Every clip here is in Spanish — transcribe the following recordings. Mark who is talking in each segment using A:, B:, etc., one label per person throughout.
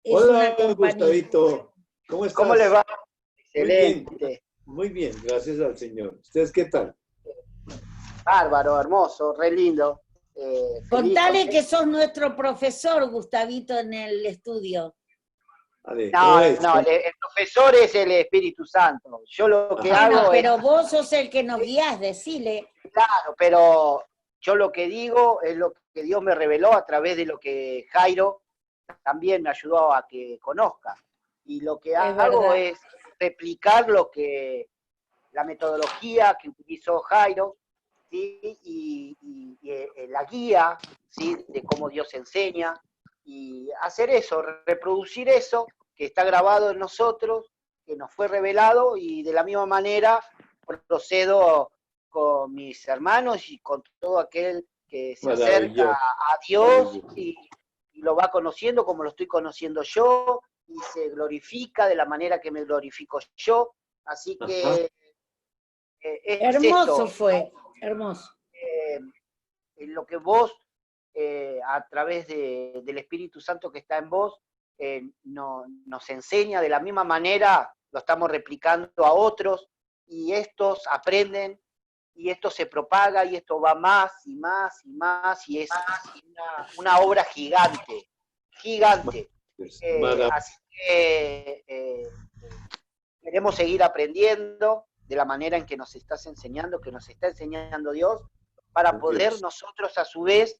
A: es una
B: Hola,
A: compañía.
B: Gustavito. ¿Cómo estás?
C: ¿Cómo le va?
B: Muy bien,
C: Excelente.
B: muy bien, gracias al Señor. ¿Ustedes qué tal?
C: Bárbaro, hermoso, re lindo. Feliz,
A: Contale
C: contento.
A: que sos nuestro profesor, Gustavito, en el estudio.
B: Vale, ¿cómo
C: No,
B: es?
C: no, el profesor es el Espíritu Santo. Yo lo que
B: Ajá.
A: Bueno,
C: hago es,
A: pero vos sos el que nos guías, decile.
C: claro, pero yo lo que digo es lo que Dios me reveló a través de lo que Jairo también me ayudó a que conozca. Y lo que hago
A: verdad.
C: es replicar la metodología que utilizó Jairo, ¿sí? Y la guía, ¿sí? De cómo Dios enseña, y hacer eso, reproducir eso que está grabado en nosotros, que nos fue revelado, y de la misma manera procedo con mis hermanos y con todo aquel que se acerca
B: Maravilloso,
C: a Dios
B: maravilloso.
C: y lo va conociendo como lo estoy conociendo yo, y se glorifica de la manera que me glorifico yo. Así
B: Ajá.
C: que es
A: Hermoso
C: esto,
A: fue, hermoso.
C: lo que vos, a través del Espíritu Santo que está en vos, nos enseña de la misma manera, lo estamos replicando a otros, y estos aprenden, y esto se propaga, y esto va más y más y más, y es una obra gigante, gigante.
B: Maravilloso.
C: Así que queremos seguir aprendiendo de la manera en que nos estás enseñando, que nos está enseñando Dios, para poder nosotros a su vez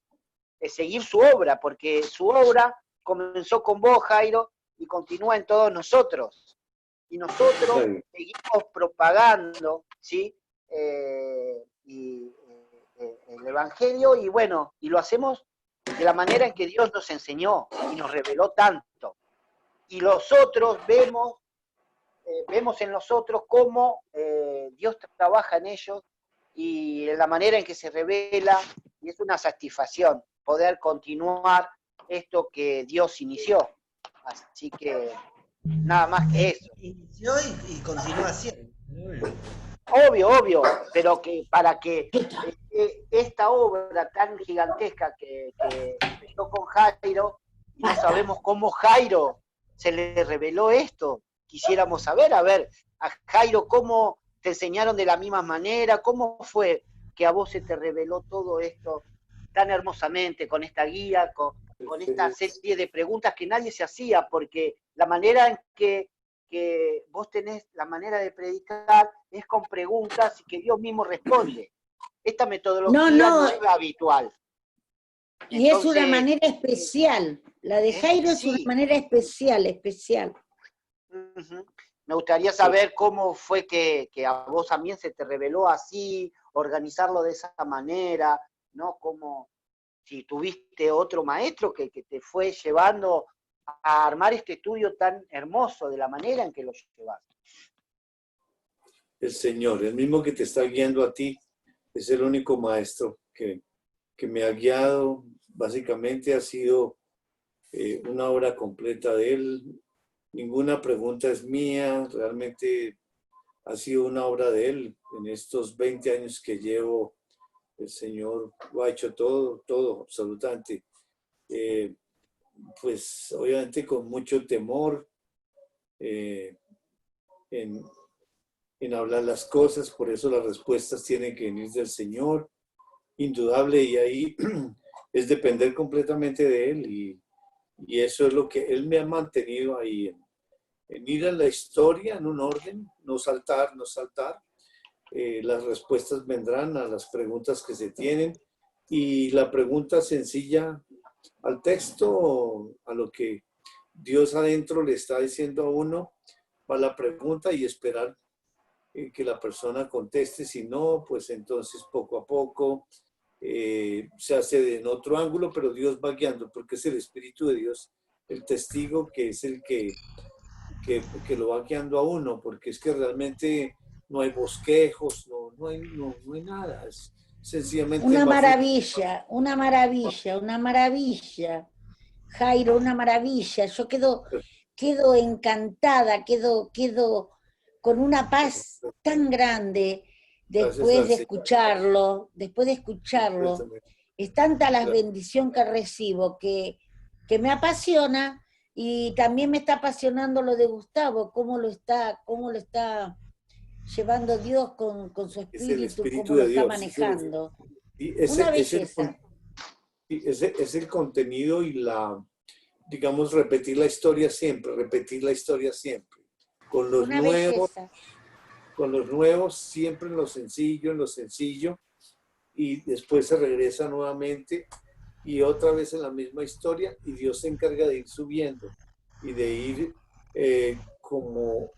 C: seguir su obra, porque su obra comenzó con vos, Jairo, y continúa en todos nosotros. Y nosotros seguimos propagando, ¿sí? El Evangelio, y bueno, y lo hacemos de la manera en que Dios nos enseñó y nos reveló tanto. Y los otros vemos en nosotros cómo Dios trabaja en ellos y en la manera en que se revela, y es una satisfacción poder continuar esto que Dios inició. Así que nada más que eso.
D: Inició y continúa haciendo.
C: Obvio, pero que para que esta obra tan gigantesca que empezó con Jairo, y no sabemos cómo Jairo se le reveló esto, quisiéramos saber, a Jairo, ¿cómo te enseñaron de la misma manera? ¿Cómo fue que a vos se te reveló todo esto tan hermosamente, con esta guía, con esta serie de preguntas que nadie se hacía? Porque la manera en que vos tenés la manera de predicar es con preguntas y que Dios mismo responde. Esta metodología no es la habitual.
A: Y entonces, es una manera especial. La de Jairo es una manera especial.
C: Me gustaría saber cómo fue que a vos también se te reveló así, organizarlo de esa manera, ¿no? Como si tuviste otro maestro que te fue llevando a armar este estudio tan hermoso de la manera en que lo llevas.
B: El Señor, el mismo que te está guiando a ti, es el único maestro que me ha guiado. Básicamente ha sido una obra completa de Él. Ninguna pregunta es mía, realmente ha sido una obra de Él. En estos 20 años que llevo, el Señor lo ha hecho todo, absolutamente. Pues obviamente con mucho temor en hablar las cosas, por eso las respuestas tienen que venir del Señor, indudable, y ahí es depender completamente de Él, y eso es lo que Él me ha mantenido ahí, en ir a la historia en un orden, no saltar. Las respuestas vendrán a las preguntas que se tienen, y la pregunta sencilla al texto, a lo que Dios adentro le está diciendo a uno, va la pregunta y esperar que la persona conteste. Si no, pues entonces poco a poco se hace en otro ángulo, pero Dios va guiando, porque es el Espíritu de Dios el testigo, que es el que lo va guiando a uno, porque es que realmente no hay bosquejos, no hay nada, es sencillamente
A: una maravilla. Jairo, una maravilla. Yo quedo encantada, quedo con una paz tan grande después de escucharlo. Es tanta la bendición que recibo que me apasiona Y también me está apasionando lo de Gustavo, cómo lo está llevando Dios con su
B: Es el
A: espíritu,
B: Espíritu
A: cómo lo
B: de
A: está
B: Dios.
A: manejando.
B: Y
A: Una
B: ese es
A: belleza.
B: es el contenido y digamos, repetir la historia siempre, repetir la historia siempre. Con los
A: Una
B: nuevos,
A: belleza.
B: siempre en lo sencillo, y después se regresa nuevamente y otra vez en la misma historia, y Dios se encarga de ir subiendo y de ir como,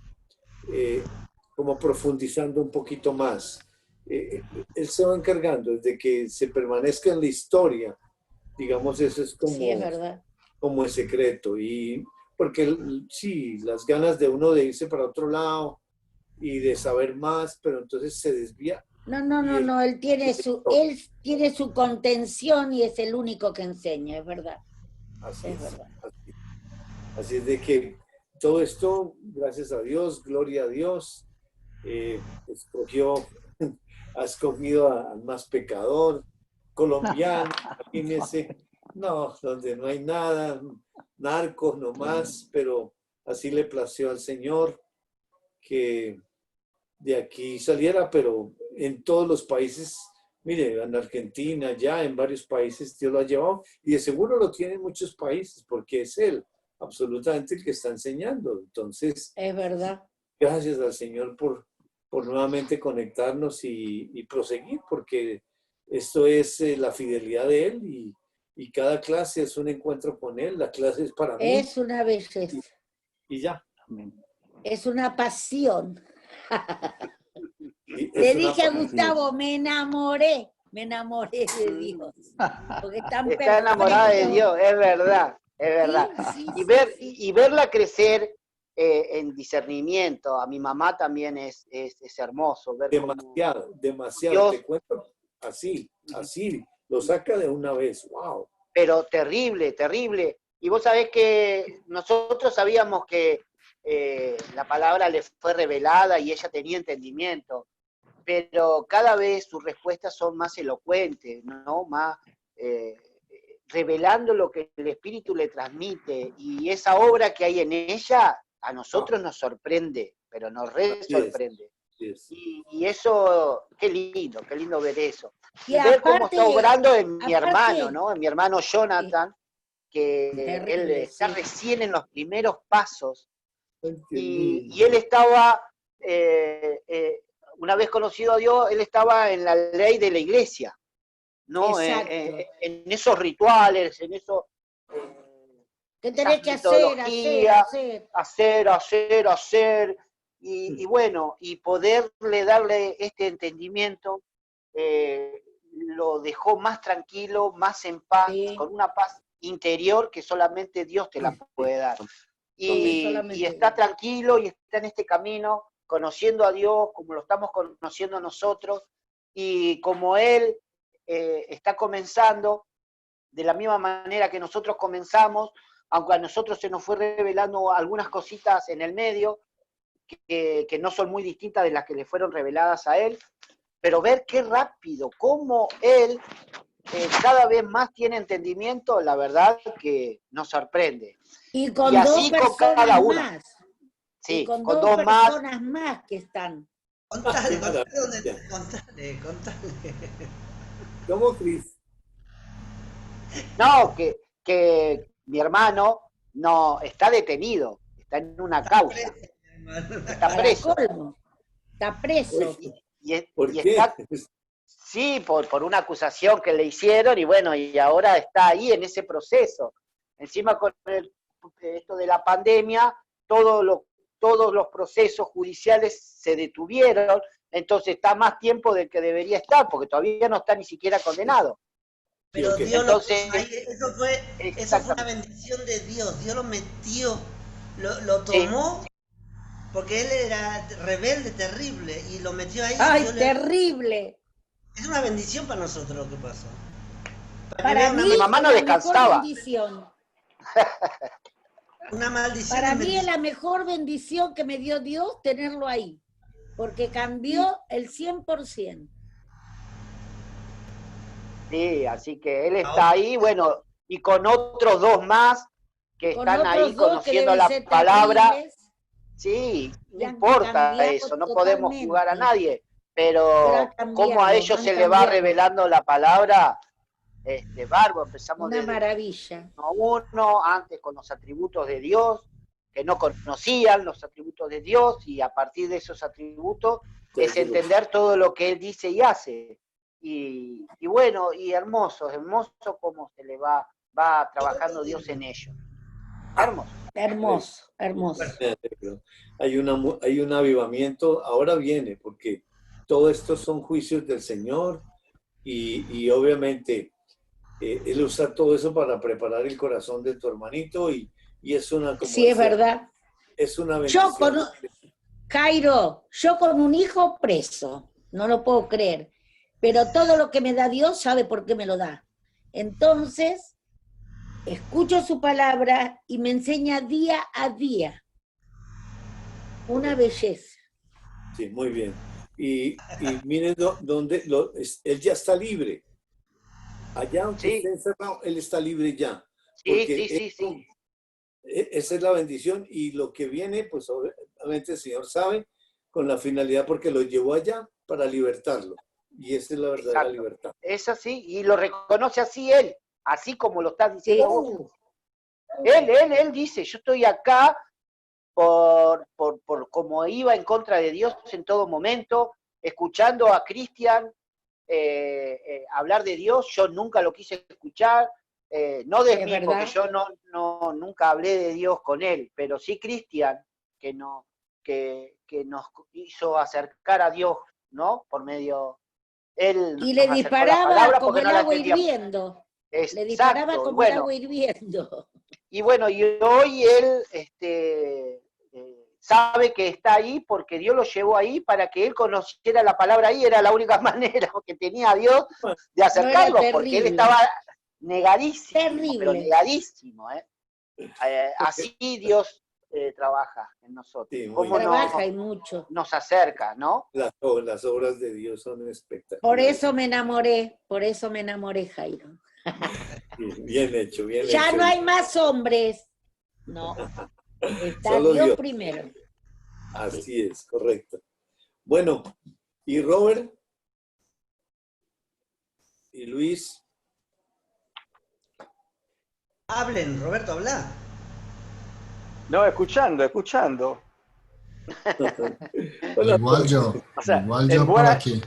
B: como profundizando un poquito más. Él se va encargando de que se permanezca en la historia, digamos, eso es
A: Sí, es verdad.
B: como el secreto. Y porque sí, las ganas de uno de irse para otro lado y de saber más, pero entonces se desvía.
A: No, él tiene su contención y es el único que enseña, es verdad.
B: Así
A: Es
B: es.
A: verdad.
B: Así es de que todo esto, gracias a Dios, gloria a Dios, ha escogido al más pecador, colombiano, imagínense, no, donde no hay nada, narcos nomás, pero así le plació al Señor que de aquí saliera, pero en todos los países, mire, en Argentina, ya en varios países Dios lo ha llevado, y de seguro lo tiene en muchos países, porque es Él absolutamente el que está enseñando. Entonces,
A: Es verdad.
B: gracias al Señor por nuevamente conectarnos y proseguir, porque esto es la fidelidad de Él, y cada clase es un encuentro con Él, la clase es para mí,
A: Es una belleza.
B: y ya.
A: Es una pasión.
B: Y
A: Le
B: es una
A: dije a
B: pasión.
A: Gustavo, me enamoré de Dios. Porque tan
C: Está enamorada de
A: perfecto.
C: Dios, es verdad, es verdad.
A: Sí,
C: Y
A: sí.
C: y verla crecer en discernimiento, a mi mamá también es hermoso ver cómo
B: Demasiado,
C: Dios,
B: te cuento, así, lo saca de una vez, wow.
C: pero terrible, terrible. Y vos sabés que nosotros sabíamos que la palabra le fue revelada y ella tenía entendimiento, pero cada vez sus respuestas son más elocuentes, ¿no? Más revelando lo que el Espíritu le transmite, y esa obra que hay en ella a nosotros nos sorprende, pero nos re sorprende.
B: Así es.
C: Y eso, qué lindo ver eso.
A: Y
C: Y ver cómo
A: aparte,
C: está obrando en mi hermano,
A: aparte,
C: ¿no? En mi hermano Jonathan, que él
A: terrible,
C: está
A: sí.
C: recién en los primeros pasos,
B: Ay, qué
C: y
B: lindo.
C: él estaba, una vez conocido a Dios, él estaba en la ley de la iglesia, ¿no?
A: Exacto.
C: En esos rituales, en eso,
A: ¿Qué
C: esas
A: tenés que
C: metodologías,
A: hacer?
C: hacer, y bueno, y poderle darle este entendimiento, lo dejó más tranquilo, más en paz,
A: Sí,
C: con una paz interior que solamente Dios te la puede dar.
A: porque
C: Y
A: solamente
C: está
A: Dios.
C: tranquilo y está en este camino, conociendo a Dios como lo estamos conociendo nosotros, y como Él está comenzando, de la misma manera que nosotros comenzamos, aunque a nosotros se nos fue revelando algunas cositas en el medio, que no son muy distintas de las que le fueron reveladas a Él, pero ver qué rápido, cómo Él cada vez más tiene entendimiento, la verdad que nos sorprende.
A: Y con
C: Y así
A: dos
C: con cada
A: personas
C: uno.
A: más.
C: Sí,
A: Y con
C: con
A: dos
C: dos más.
A: personas más que están.
D: Contale,
B: Qué maravilla.
D: contale.
B: ¿Cómo, Cris?
C: No, que mi hermano no está detenido, está en una causa, está
A: Para
C: preso.
A: colmo. Está preso.
B: ¿Por
C: Y
B: qué?
C: está, sí, por una acusación que le hicieron, y bueno, y ahora está ahí en ese proceso. Encima con esto de la pandemia, todos los procesos judiciales se detuvieron, entonces está más tiempo del que debería estar, porque todavía no está ni siquiera condenado.
D: Pero
B: Ok.
D: Dios
C: Entonces,
D: lo puso ahí, eso fue una bendición de Dios. Dios lo metió, lo
C: sí,
D: tomó, porque él era rebelde, terrible, y lo metió ahí.
A: ¡Ay,
D: Dios
A: terrible!
D: es una bendición para nosotros lo que pasó. Para que
A: Para
D: vea
A: mí
C: mi mamá
A: es
C: no
A: la mejor
C: descansaba.
A: bendición.
D: una maldición.
A: Para
D: es
A: mí es
D: bendición.
A: la mejor bendición que me dio Dios tenerlo ahí. Porque cambió el 100%.
C: Sí, así que él está ahí, bueno, y con otros dos más que
A: Con
C: están ahí
A: otros dos que
C: conociendo
A: deben
C: la
A: ser
C: palabra.
A: terribles,
C: Sí, no
A: y han
C: importa
A: cambiado
C: eso, no podemos juzgar a
A: totalmente.
C: nadie,
A: Pero han
C: pero como a
A: cambiado,
C: ellos
A: han
C: se le va
A: cambiado.
C: revelando la palabra, bárbaro, empezamos
A: Una
C: desde
A: maravilla.
C: uno, antes con los atributos de Dios, que no conocían los atributos de Dios, y a partir de esos atributos es entender todo lo que Él dice y hace. Y bueno, y hermoso como se le va trabajando Dios en ellos. Hermoso.
A: Hermoso, hermoso.
B: Hay un avivamiento, ahora viene, porque todo esto son juicios del Señor y obviamente Él usa todo eso para preparar el corazón de tu hermanito y es una, como
A: Sí, es
B: decía,
A: verdad.
B: es una
A: Yo
B: bendición.
A: Jairo, yo con un hijo preso, no lo puedo creer, pero todo lo que me da Dios sabe por qué me lo da. Entonces, escucho su palabra y me enseña día a día. Una belleza.
B: Sí, muy bien. Y miren dónde él ya está libre. Allá aunque
C: Sí.
B: esté encerrado, él está libre ya.
C: Sí,
B: Porque
C: sí.
B: esa es la bendición y lo que viene, pues obviamente el Señor sabe, con la finalidad porque lo llevó allá para libertarlo. Y esa es la verdadera
C: Exacto.
B: libertad.
C: Es así, y lo reconoce así él, así como lo estás diciendo vos. Él dice, yo estoy acá por como iba en contra de Dios en todo momento, escuchando a Cristian hablar de Dios, yo nunca lo quise escuchar, no de mí, porque yo nunca hablé de Dios con él, pero sí Cristian, que nos hizo acercar a Dios, ¿no? Por medio, él
A: Y le
C: nos acercó la
A: disparaba
C: palabra
A: como
C: porque
A: el
C: no la
A: agua
C: entendíamos.
A: hirviendo.
C: Exacto.
A: Le disparaba como el agua hirviendo.
C: Y bueno, y hoy él sabe que está ahí porque Dios lo llevó ahí para que él conociera la palabra ahí, era la única manera que tenía Dios de acercarlo,
A: No,
C: porque él estaba negadísimo,
A: terrible.
C: pero negadísimo. Así Dios trabaja en nosotros.
B: Sí,
C: ¿Cómo
A: trabaja y mucho.
C: nos acerca, ¿no?
B: Las obras de Dios son espectaculares.
A: Por eso me enamoré, Jairo.
B: Bien hecho, bien
A: ya
B: hecho.
A: No hay más hombres. No. Está
B: Solo
A: Dios primero.
B: Así es, correcto. Bueno, ¿y Robert? ¿Y Luis?
D: Hablen, Roberto, habla.
E: No, escuchando.
B: Hola,
F: Igual yo,
E: O sea,
F: igual yo por aquí.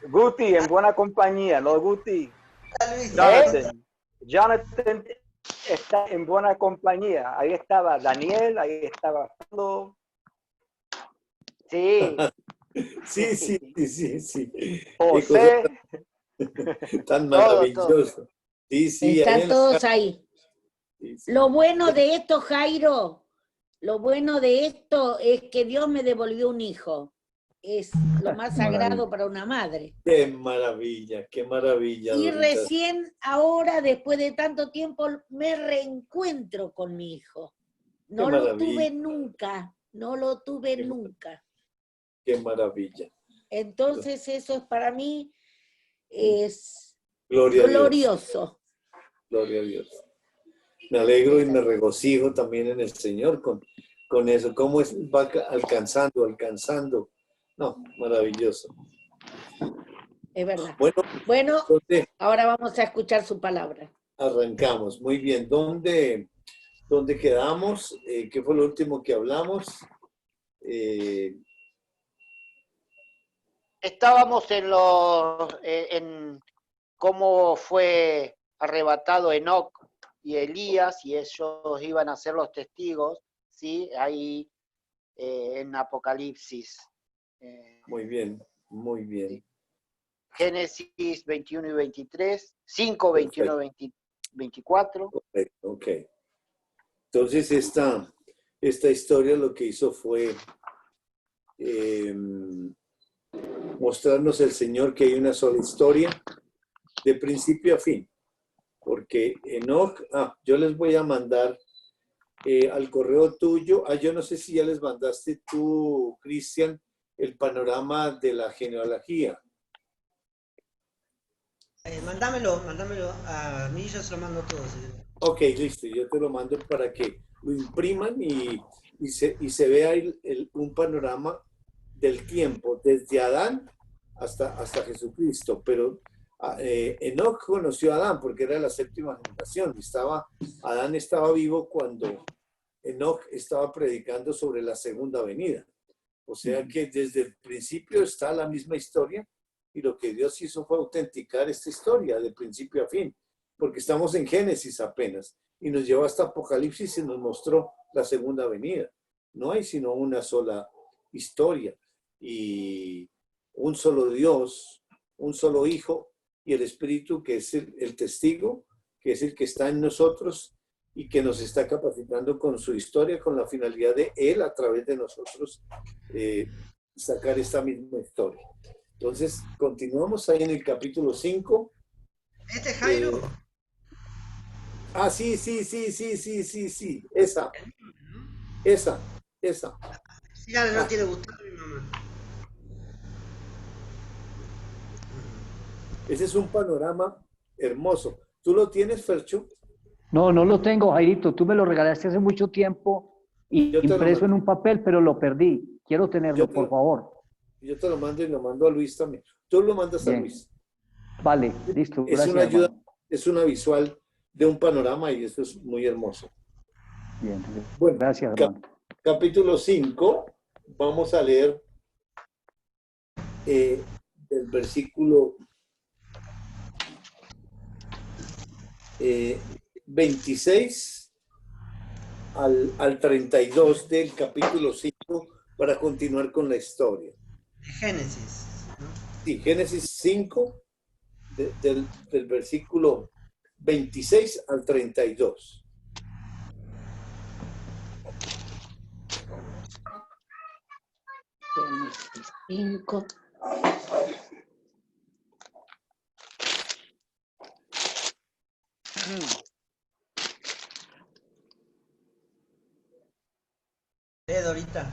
E: Guti, en buena compañía, ¿no, Guti?
D: Hola, Luis.
E: Jonathan está en buena compañía. Ahí estaba Daniel, ahí estaba Pablo.
C: Sí.
B: Sí.
E: José.
B: Tan maravilloso. Sí,
A: están todos ahí.
B: Sí.
A: Lo bueno de esto, Jairo, lo bueno de esto es que Dios me devolvió un hijo. Es lo más sagrado para una madre.
B: Qué maravilla, qué maravilla.
A: Y
B: Dorita.
A: recién ahora, después de tanto tiempo, me reencuentro con mi hijo. No lo tuve nunca,
B: Qué maravilla.
A: Entonces eso es para mí, es
B: Gloria
A: glorioso.
B: Gloria a Dios. Me alegro y me regocijo también en el Señor con eso. Cómo va alcanzando. No, maravilloso.
A: Es verdad.
B: Bueno,
A: ahora vamos a escuchar su palabra.
B: Arrancamos. Muy bien. ¿Dónde quedamos? ¿Qué fue lo último que hablamos?
C: Estábamos en cómo fue arrebatado Enoc y Elías, y ellos iban a ser los testigos, ¿sí? Ahí en Apocalipsis.
B: Muy bien.
C: ¿Sí? Génesis 21 y 23, 5, 21 y 24.
B: Ok. Entonces esta historia lo que hizo fue mostrarnos el Señor que hay una sola historia de principio a fin. Porque Enoc, yo les voy a mandar al correo tuyo, yo no sé si ya les mandaste tú, Cristian, el panorama de la genealogía.
D: Mándamelo, a mí yo se lo mando a todos.
B: Ok, listo, yo te lo mando para que lo impriman y se vea un panorama del tiempo, desde Adán hasta Jesucristo. Pero Enoc conoció a Adán porque era la séptima generación. Adán estaba vivo cuando Enoc estaba predicando sobre la segunda venida. O sea que desde el principio está la misma historia y lo que Dios hizo fue autenticar esta historia de principio a fin, porque estamos en Génesis apenas y nos llevó hasta Apocalipsis y nos mostró la segunda venida. No hay sino una sola historia y un solo Dios, un solo Hijo y el Espíritu que es el testigo, que es el que está en nosotros y que nos está capacitando con su historia, con la finalidad de Él a través de nosotros sacar esta misma historia. Entonces, continuamos ahí en el capítulo 5.
D: ¿Este Jairo?
B: Sí. Esa.
D: Sí, ya no tiene gustado a mi mamá.
B: Ese es un panorama hermoso. ¿Tú lo tienes, Fercho?
E: No, no lo tengo, Jairito. Tú me lo regalaste hace mucho tiempo y
B: Yo te lo
E: impreso en
B: mando.
E: un papel, pero lo perdí. Quiero tenerlo, por favor.
B: Yo te lo mando y lo mando a Luis también. Tú lo mandas a
E: Bien.
B: Luis.
E: Vale, listo.
B: Es
E: Gracias,
B: una ayuda,
E: hermano.
B: es una visual de un panorama y eso es muy hermoso.
E: Bien,
B: Bueno,
E: gracias, hermano.
B: capítulo 5, vamos a leer del versículo 26 al 32 del capítulo 5 para continuar con la historia.
D: Génesis, ¿no?
B: Sí, Génesis 5, del versículo 26 al 32.
A: Génesis 5.
D: Dorita.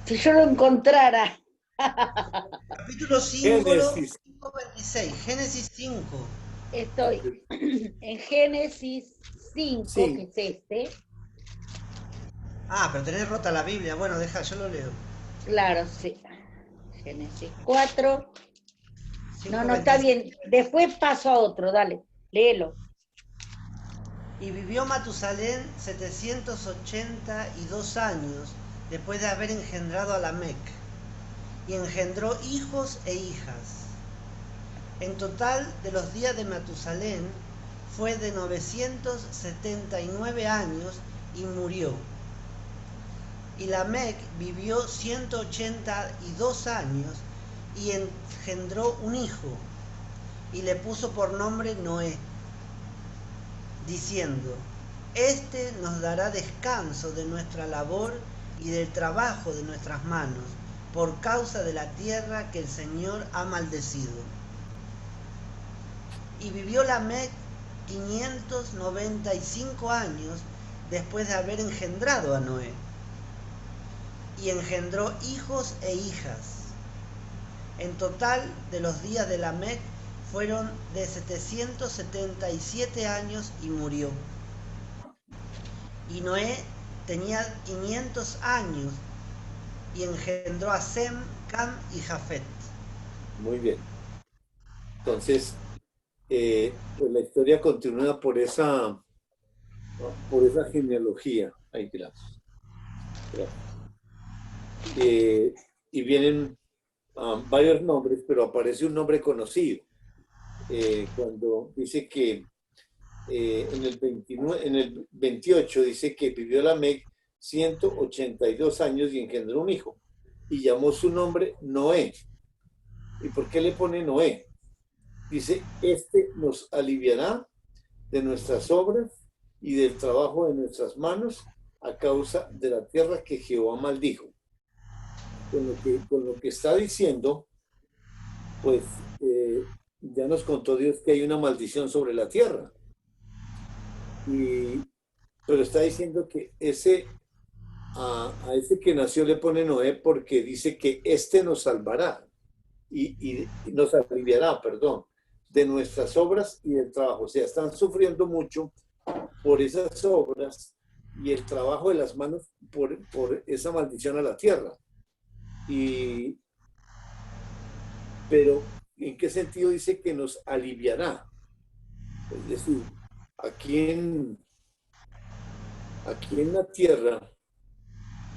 A: Si yo lo encontrara.
D: Capítulo 5,
B: Génesis.
D: 26. Génesis 5.
A: Estoy en Génesis 5,
B: Sí.
A: que es este.
D: Pero tenés rota la Biblia. Bueno, deja, yo lo leo.
A: Claro, sí. Génesis 4.
D: 5,
A: No, está
D: 26.
A: bien. Después paso a otro, dale, léelo.
D: Y vivió Matusalén 782 años después de haber engendrado a Lamec, y engendró hijos e hijas. En total de los días de Matusalén fue de 979 años y murió. Y Lamec vivió 182 años y engendró un hijo, y le puso por nombre Noé, diciendo: este nos dará descanso de nuestra labor y del trabajo de nuestras manos, por causa de la tierra que el Señor ha maldecido. Y vivió Lamec 595 años después de haber engendrado a Noé, y engendró hijos e hijas. En total de los días de Lamec fueron de 777 años y murió. Y Noé tenía 500 años y engendró a Sem, Cam y Jafet.
B: Muy bien. Entonces, pues la historia continúa por esa genealogía. Ay, gracias. Y vienen varios nombres, pero aparece un nombre conocido. Cuando dice que en el 28 dice que vivió Lamec 182 años y engendró un hijo. Y llamó su nombre Noé. ¿Y por qué le pone Noé? Dice, este nos aliviará de nuestras obras y del trabajo de nuestras manos a causa de la tierra que Jehová maldijo. Con lo que está diciendo, pues ya nos contó Dios que hay una maldición sobre la tierra. Pero está diciendo que a ese que nació le pone Noé porque dice que este nos salvará y nos aliviará, perdón. de nuestras obras y del trabajo. O sea, están sufriendo mucho por esas obras y el trabajo de las manos por esa maldición a la tierra. Pero, ¿en qué sentido dice que nos aliviará? Es decir, aquí en la tierra,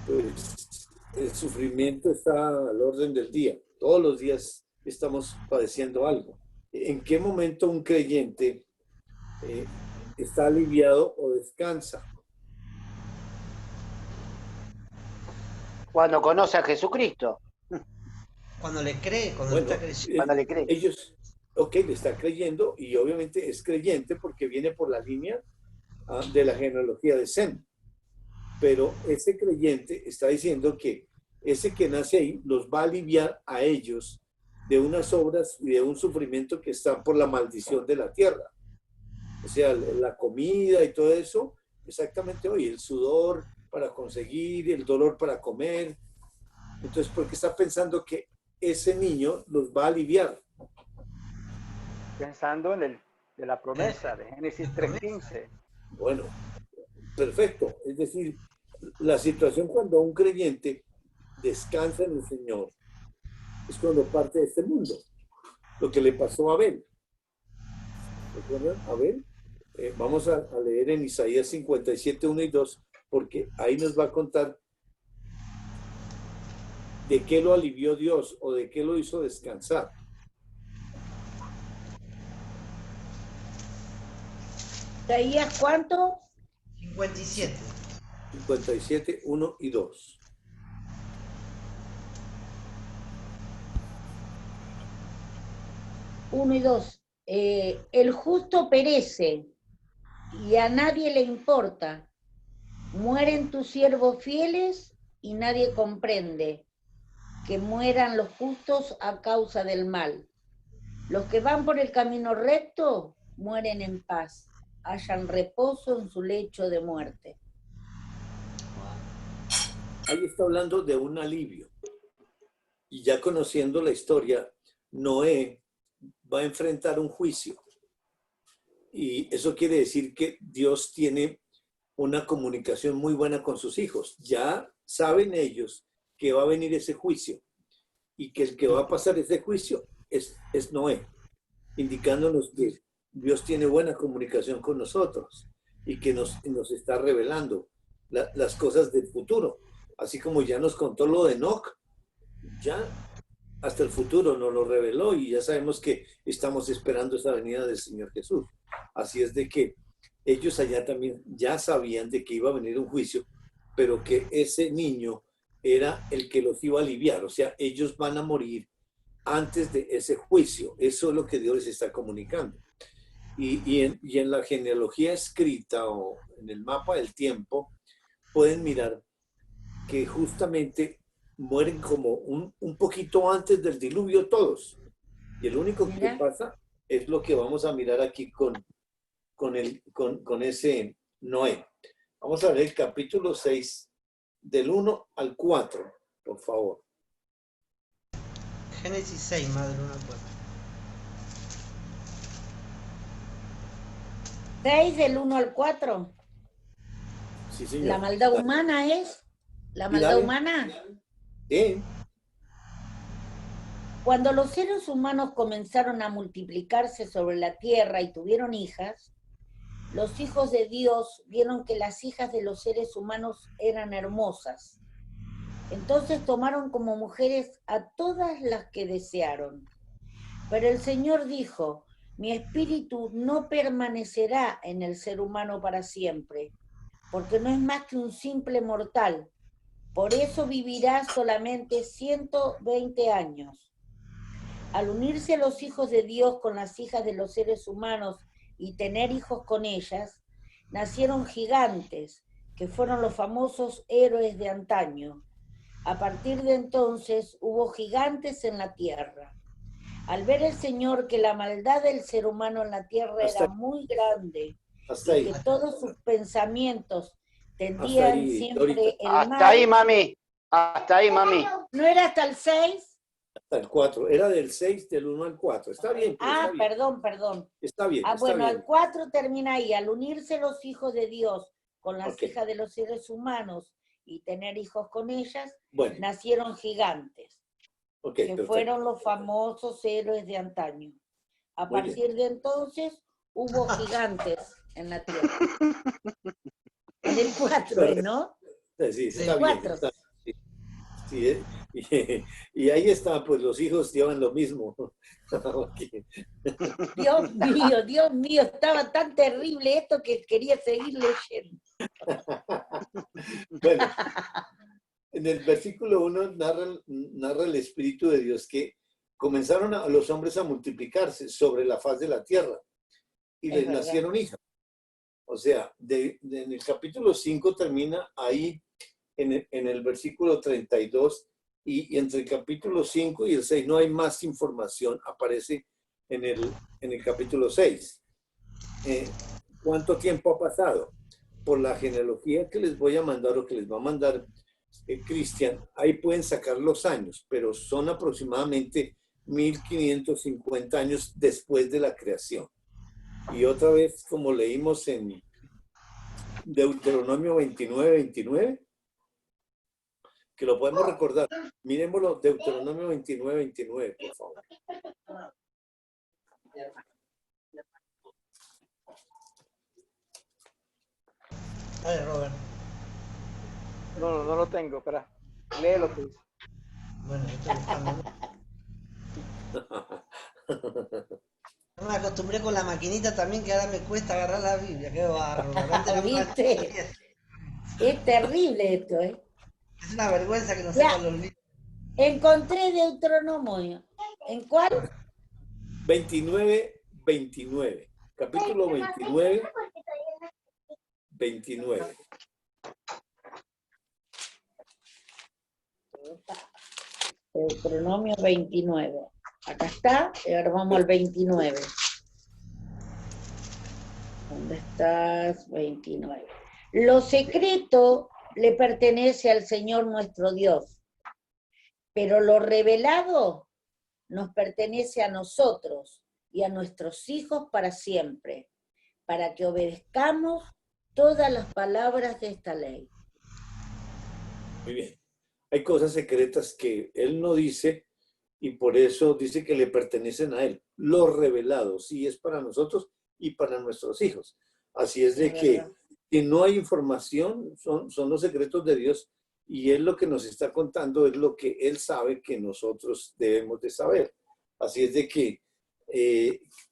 B: pues el sufrimiento está al orden del día. Todos los días estamos padeciendo algo. ¿En qué momento un creyente está aliviado o descansa?
C: Cuando conoce a Jesucristo.
D: Cuando le cree, cuando
B: Bueno,
D: está creyendo.
C: Cuando le cree.
B: Ellos, ok, le está creyendo y obviamente es creyente porque viene por la línea de la genealogía de Sem. Pero ese creyente está diciendo que ese que nace ahí los va a aliviar a ellos de unas obras y de un sufrimiento que están por la maldición de la tierra. O sea, la comida y todo eso, exactamente hoy, el sudor para conseguir, el dolor para comer. Entonces, ¿por qué está pensando que ese niño los va a aliviar?
E: Pensando en de la promesa de Génesis 3:15.
B: Bueno, perfecto. Es decir, la situación cuando un creyente descansa en el Señor es cuando parte de este mundo. Lo que le pasó a Abel. ¿Recuerdan? Abel. Vamos a leer en Isaías 57, 1 y 2, porque ahí nos va a contar de qué lo alivió Dios o de qué lo hizo descansar.
A: ¿Isaías cuánto?
D: 57.
B: 57, 1 y 2.
A: Uno y dos. El justo perece y a nadie le importa. Mueren tus siervos fieles y nadie comprende que mueran los justos a causa del mal. Los que van por el camino recto mueren en paz, hallan reposo en su lecho de muerte.
B: Ahí está hablando de un alivio. Y ya conociendo la historia, Noé va a enfrentar un juicio. Y eso quiere decir que Dios tiene una comunicación muy buena con sus hijos. Ya saben ellos que va a venir ese juicio y que el que va a pasar ese juicio es Noé, indicándonos que Dios tiene buena comunicación con nosotros y que nos está revelando las cosas del futuro. Así como ya nos contó lo de Enoc, ya hasta el futuro nos lo reveló y ya sabemos que estamos esperando esa venida del Señor Jesús. Así es de que ellos allá también ya sabían de que iba a venir un juicio, pero que ese niño era el que los iba a aliviar. O sea, ellos van a morir antes de ese juicio. Eso es lo que Dios les está comunicando. Y en la genealogía escrita o en el mapa del tiempo, pueden mirar que justamente mueren como un poquito antes del diluvio todos. Y el único que pasa es lo que vamos a mirar aquí con ese Noé. Vamos a ver el capítulo 6, del 1 al 4, por favor.
D: Génesis 6, más del 1 al 4.
A: 6 del 1 al 4.
B: Sí, señor.
A: La maldad humana es. La maldad humana.
B: Sí.
A: Cuando los seres humanos comenzaron a multiplicarse sobre la tierra y tuvieron hijas, los hijos de Dios vieron que las hijas de los seres humanos eran hermosas. Entonces tomaron como mujeres a todas las que desearon. Pero el Señor dijo: mi espíritu no permanecerá en el ser humano para siempre, porque no es más que un simple mortal. Por eso vivirá solamente 120 años. Al unirse los hijos de Dios con las hijas de los seres humanos y tener hijos con ellas, nacieron gigantes, que fueron los famosos héroes de antaño. A partir de entonces hubo gigantes en la tierra. Al ver el Señor que la maldad del ser humano en la tierra era muy grande, y que todos sus pensamientos tendían
B: ahí,
A: siempre el mal.
C: Hasta ahí, mami. Hasta ahí, mami.
A: ¿No era hasta el 6?
B: hasta el 4. Era del 6, del 1 al 4. Está bien, pues,
A: Ah,
B: está bien.
A: perdón.
B: Está bien, está
A: Bueno,
B: bien.
A: el 4 termina ahí. Al unirse los hijos de Dios con las
B: Ok.
A: hijas de los seres humanos y tener hijos con ellas,
B: Bueno,
A: nacieron gigantes,
B: ok,
A: que
B: perfecto.
A: fueron los famosos héroes de antaño. A
B: Muy bien.
A: partir de entonces hubo gigantes en la tierra. En el 4, ¿no?
B: Sí, está
A: El
B: bien.
A: 4.
B: Está, sí, sí, y ahí está, pues los hijos llevan lo mismo. Ok.
A: Dios mío, estaba tan terrible esto que quería seguir leyendo.
B: Bueno, en el versículo 1 narra el Espíritu de Dios que comenzaron a los hombres a multiplicarse sobre la faz de la tierra y
A: Es
B: les
A: verdad.
B: nacieron hijas. O sea, en el capítulo 5 termina ahí en el versículo 32 y entre el capítulo 5 y el 6 no hay más información, aparece en el capítulo 6. ¿Cuánto tiempo ha pasado? Por la genealogía que les voy a mandar o que les va a mandar Cristian, ahí pueden sacar los años, pero son aproximadamente 1550 años después de la creación. Y otra vez, como leímos en Deuteronomio 29, que lo podemos recordar. Miremoslo, Deuteronomio 29, por favor.
D: Dale, Robert.
E: No lo tengo, espera. Léelo tú.
D: Bueno, yo estoy buscando. No me acostumbré con la maquinita también, que ahora me cuesta agarrar la Biblia. Qué bárbaro. Antes era más-
A: ¿Viste? Es terrible esto, ¿eh?
D: Es una vergüenza que no
A: Ya.
D: sepan los libros.
A: Encontré Deuteronomio. ¿En cuál?
B: 29. Capítulo 29.
A: Deuteronomio 29. Acá está, y ahora vamos al 29. ¿Dónde estás? 29. Lo secreto le pertenece al Señor nuestro Dios, pero lo revelado nos pertenece a nosotros y a nuestros hijos para siempre, para que obedezcamos todas las palabras de esta ley.
B: Muy bien. Hay cosas secretas que él no dice y por eso dice que le pertenecen a él. Lo revelado, sí, es para nosotros y para nuestros hijos. Así es de que no hay información, son los secretos de Dios y él lo que nos está contando es lo que él sabe que nosotros debemos de saber. Así es de que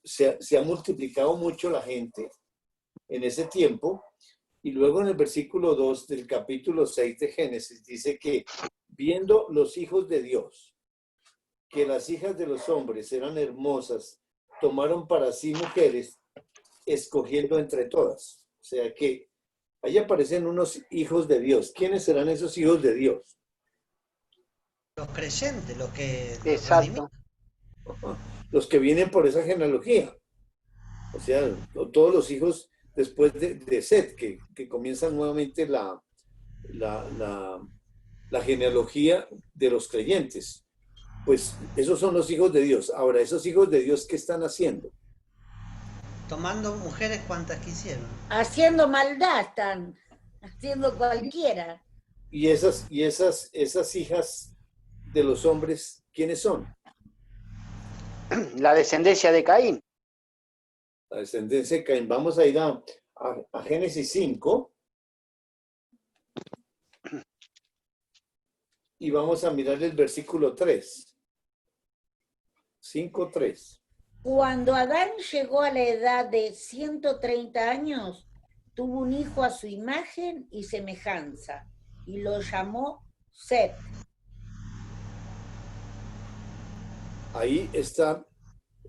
B: se ha multiplicado mucho la gente en ese tiempo. Y luego en el versículo 2 del capítulo 6 de Génesis dice que viendo los hijos de Dios, que las hijas de los hombres eran hermosas, tomaron para sí mujeres, escogiendo entre todas. O sea que ahí aparecen unos hijos de Dios. ¿Quiénes serán esos hijos de Dios?
D: Los creyentes, los que...
E: Exacto.
B: Los que vienen por esa genealogía. O sea, todos los hijos después de Set, que comienzan nuevamente la genealogía de los creyentes. Pues esos son los hijos de Dios. Ahora, esos hijos de Dios, ¿qué están haciendo?
D: Tomando mujeres cuantas quisieron.
A: Haciendo maldad están, haciendo cualquiera.
B: Y esas hijas de los hombres, ¿quiénes son?
C: La descendencia de Caín.
B: La descendencia de Caín. Vamos a ir a Génesis 5 y vamos a mirar el versículo 3. 5:3.
A: Cuando Adán llegó a la edad de 130 años, tuvo un hijo a su imagen y semejanza, y lo llamó Set.
B: Ahí está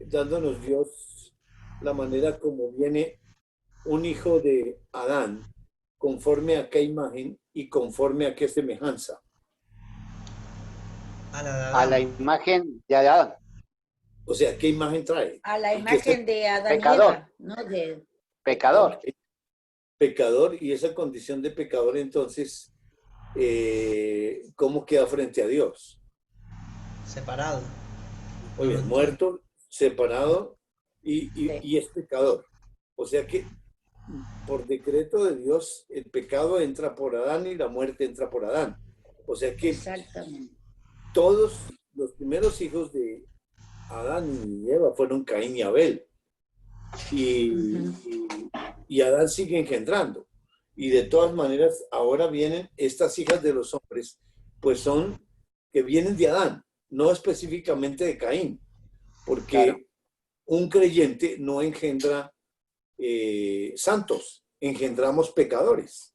B: dándonos Dios la manera como viene un hijo de Adán, conforme a qué imagen y conforme a qué semejanza.
C: A la imagen de Adán.
B: O sea, ¿qué imagen trae?
A: A la imagen de Adán
C: pecador.
A: y Eva, ¿no?
C: Pecador.
B: Pecador, y esa condición de pecador, entonces, ¿cómo queda frente a Dios?
D: separado.
B: Oye, muerto, separado y es pecador. O sea que por decreto de Dios, el pecado entra por Adán y la muerte entra por Adán. O sea que
A: Exactamente.
B: todos los primeros hijos de Adán y Eva fueron Caín y Abel. Y Adán sigue engendrando. Y de todas maneras, ahora vienen estas hijas de los hombres, pues son que vienen de Adán, no específicamente de Caín, porque
E: Claro.
B: un creyente no engendra santos, engendramos pecadores.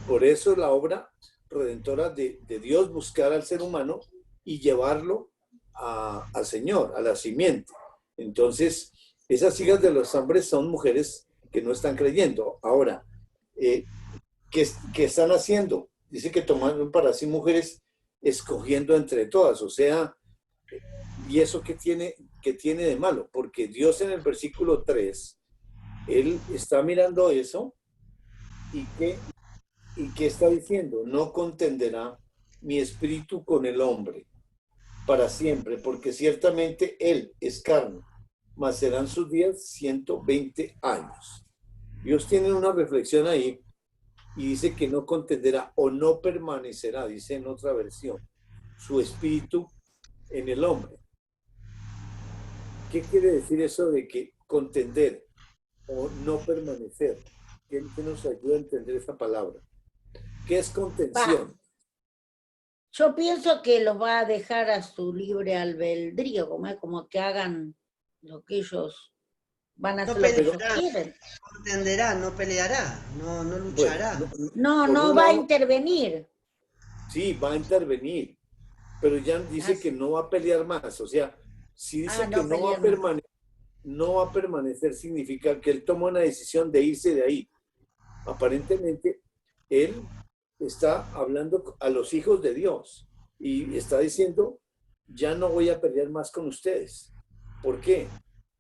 B: Por eso la obra redentora de Dios, buscar al ser humano y llevarlo al Señor, a la simiente. Entonces, esas hijas de los hombres son mujeres que no están creyendo. Ahora, ¿qué están haciendo? Dice que tomaron para sí mujeres escogiendo entre todas. O sea, ¿y eso qué tiene de malo? Porque Dios en el versículo 3, Él está mirando eso y ¿qué está diciendo? No contenderá mi espíritu con el hombre para siempre, porque ciertamente Él es carne, mas serán sus días 120 años. Dios tiene una reflexión ahí y dice que no contenderá o no permanecerá, dice en otra versión, su espíritu en el hombre. ¿Qué quiere decir eso de que contender o no permanecer? ¿Quién nos ayuda a entender esta palabra? ¿Qué es contención?
A: Yo pienso que los va a dejar a su libre albedrío, como que hagan lo que ellos van a hacer, lo que ellos quieren.
D: Contenderá, no peleará, no luchará.
A: Bueno, no va a intervenir.
B: Sí, va a intervenir, pero ya dice que no va a pelear más. O sea, si dice que no va a permanecer, significa que él toma una decisión de irse de ahí. Aparentemente, él está hablando a los hijos de Dios y está diciendo, ya no voy a pelear más con ustedes. ¿Por qué?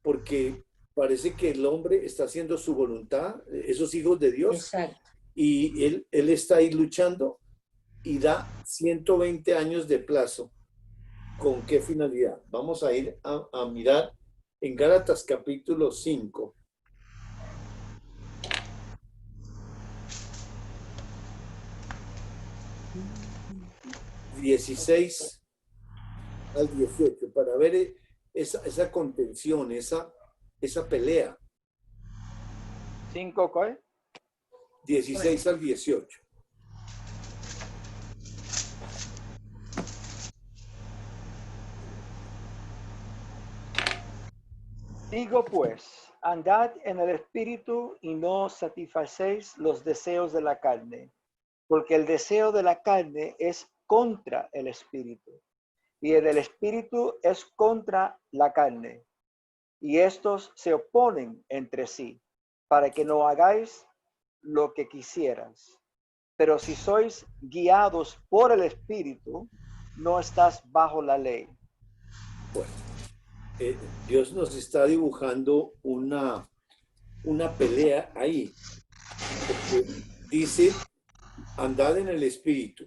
B: Porque parece que el hombre está haciendo su voluntad, esos hijos de Dios.
A: Exacto.
B: Y él está ahí luchando y da 120 años de plazo. ¿Con qué finalidad? Vamos a ir a mirar en Gálatas capítulo 5. 16 al 18, para ver esa contención, esa pelea.
E: 5, ¿cuál?
B: 16 al 18.
E: Digo pues, andad en el espíritu y no satisfacéis los deseos de la carne, porque el deseo de la carne es contra el espíritu, y el del espíritu es contra la carne, y estos se oponen entre sí, para que no hagáis lo que quisieras. Pero si sois guiados por el espíritu, no estás bajo la ley.
B: Bueno, Dios nos está dibujando una pelea ahí. Porque dice, andad en el espíritu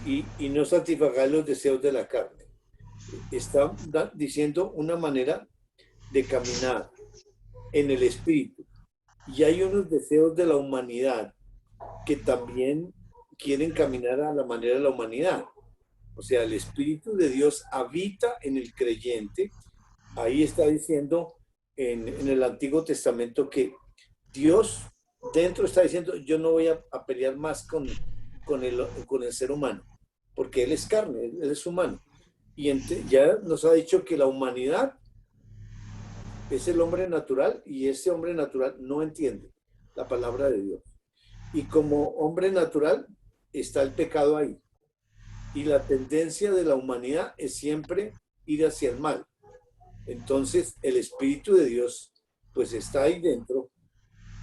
B: y no satisfagáis los deseos de la carne. Está diciendo una manera de caminar en el espíritu. Y hay unos deseos de la humanidad que también quieren caminar a la manera de la humanidad. O sea, el Espíritu de Dios habita en el creyente. Ahí está diciendo en el Antiguo Testamento que Dios dentro está diciendo, yo no voy a pelear más con el ser humano, porque Él es carne, Él es humano. Y ya nos ha dicho que la humanidad es el hombre natural y ese hombre natural no entiende la palabra de Dios. Y como hombre natural está el pecado ahí. Y la tendencia de la humanidad es siempre ir hacia el mal. Entonces el Espíritu de Dios pues está ahí dentro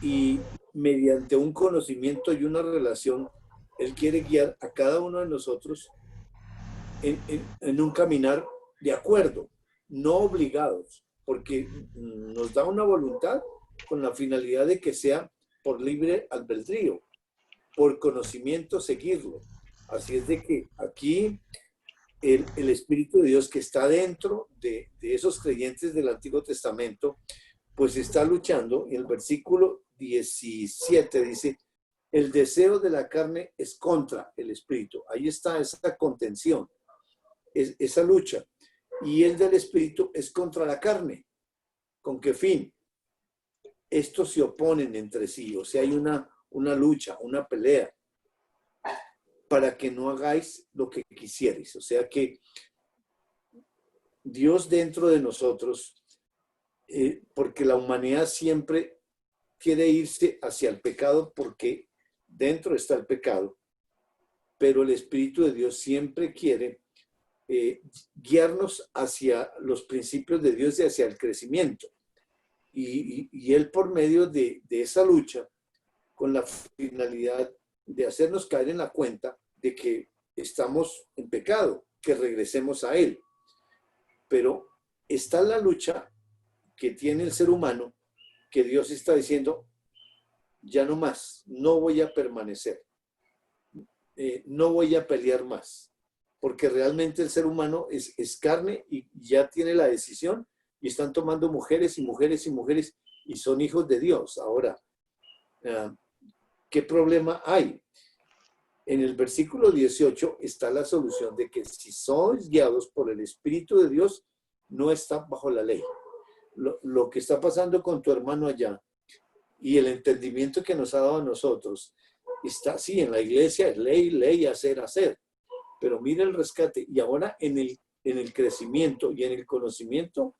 B: y mediante un conocimiento y una relación, Él quiere guiar a cada uno de nosotros en un caminar de acuerdo, no obligados, porque nos da una voluntad con la finalidad de que sea por libre albedrío, por conocimiento seguirlo. Así es de que aquí el Espíritu de Dios que está dentro de esos creyentes del Antiguo Testamento, pues está luchando. En el versículo 17 dice, el deseo de la carne es contra el Espíritu. Ahí está esa contención, esa lucha. Y el del Espíritu es contra la carne. ¿Con qué fin? Estos se oponen entre sí, o sea, hay una lucha, una pelea, para que no hagáis lo que quisierais. O sea que Dios dentro de nosotros, porque la humanidad siempre quiere irse hacia el pecado porque dentro está el pecado, pero el Espíritu de Dios siempre quiere guiarnos hacia los principios de Dios y hacia el crecimiento. Y Él por medio de esa lucha, con la finalidad de hacernos caer en la cuenta de que estamos en pecado, que regresemos a Él. Pero está la lucha que tiene el ser humano, que Dios está diciendo, ya no más, no voy a permanecer, no voy a pelear más, porque realmente el ser humano es carne y ya tiene la decisión y están tomando mujeres y mujeres y mujeres y son hijos de Dios. Ahora, ¿qué problema hay? En el versículo 18 está la solución de que si sois guiados por el Espíritu de Dios, no está bajo la ley. Lo que está pasando con tu hermano allá y el entendimiento que nos ha dado a nosotros, está así en la iglesia, es ley, ley, hacer, hacer. Pero mira el rescate. Y ahora en el crecimiento y en el conocimiento,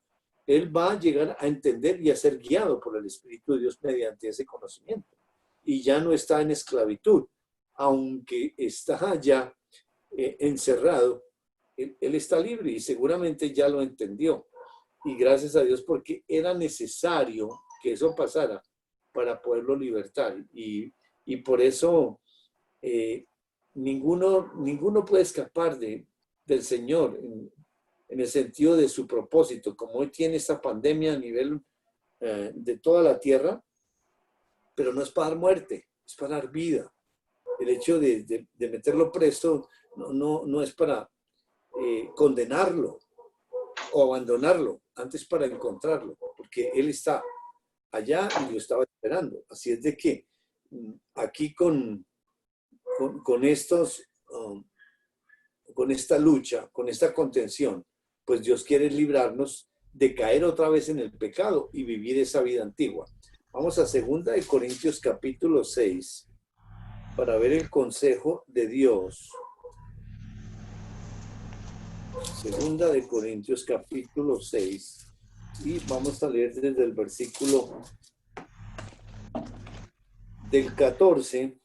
B: él va a llegar a entender y a ser guiado por el Espíritu de Dios mediante ese conocimiento. Y ya no está en esclavitud. Aunque está allá encerrado, él está libre y seguramente ya lo entendió. Y gracias a Dios, porque era necesario que eso pasara para poderlo libertar. Y por eso ninguno puede escapar del Señor en el sentido de su propósito. Como hoy tiene esta pandemia a nivel de toda la tierra, pero no es para dar muerte, es para dar vida. El hecho de meterlo preso no es para condenarlo o abandonarlo, antes para encontrarlo, porque él está allá y lo estaba esperando. Así es de que aquí con esta lucha, con esta contención, pues Dios quiere librarnos de caer otra vez en el pecado y vivir esa vida antigua. Vamos a 2 Corintios capítulo 6 para ver el consejo de Dios. 2 Corintios capítulo 6 y vamos a leer desde el versículo del 14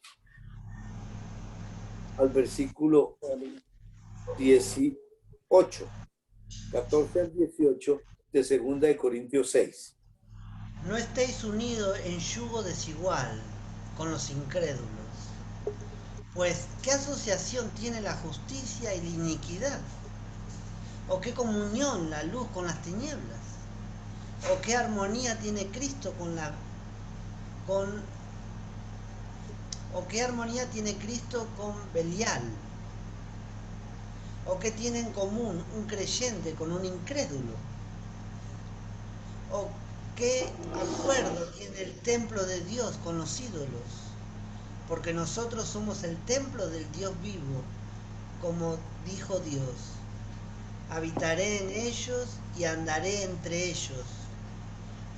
B: al versículo 18, 14 al 18 de 2 Corintios 6.
D: No estéis unidos en yugo desigual con los incrédulos, pues ¿qué asociación tiene la justicia y la iniquidad? ¿O qué comunión la luz con las tinieblas? ¿O qué armonía tiene Cristo ¿O qué armonía tiene Cristo con Belial? ¿O qué tiene en común un creyente con un incrédulo? ¿O qué acuerdo tiene el templo de Dios con los ídolos? Porque nosotros somos el templo del Dios vivo, como dijo Dios. Habitaré en ellos y andaré entre ellos,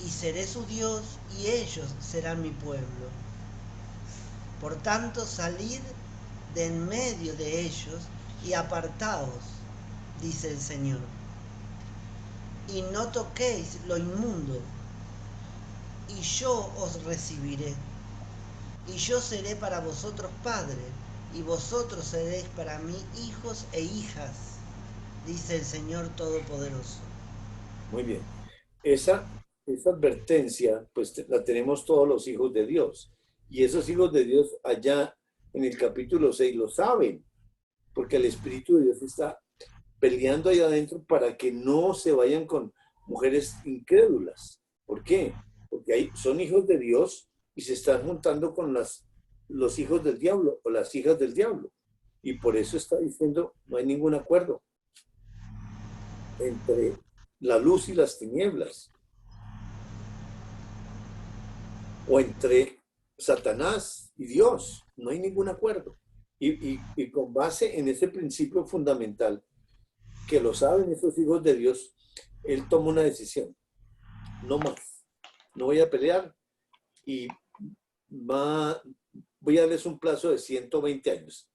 D: y seré su Dios y ellos serán mi pueblo. Por tanto, salid de en medio de ellos y apartaos, dice el Señor. Y no toquéis lo inmundo, y yo os recibiré. Y yo seré para vosotros padre, y vosotros seréis para mí hijos e hijas, dice el Señor Todopoderoso.
B: Muy bien. Esa advertencia, pues la tenemos todos los hijos de Dios. Y esos hijos de Dios allá en el capítulo 6 lo saben, porque el Espíritu de Dios está peleando allá adentro para que no se vayan con mujeres incrédulas. ¿Por qué? Porque son hijos de Dios y se están juntando con los hijos del diablo o las hijas del diablo. Y por eso está diciendo, no hay ningún acuerdo. entre la luz y las tinieblas, o entre Satanás y Dios. No hay ningún acuerdo. Y con base en ese principio fundamental, que lo saben esos hijos de Dios, él toma una decisión. No más. No voy a pelear y voy a darles un plazo de 120 años.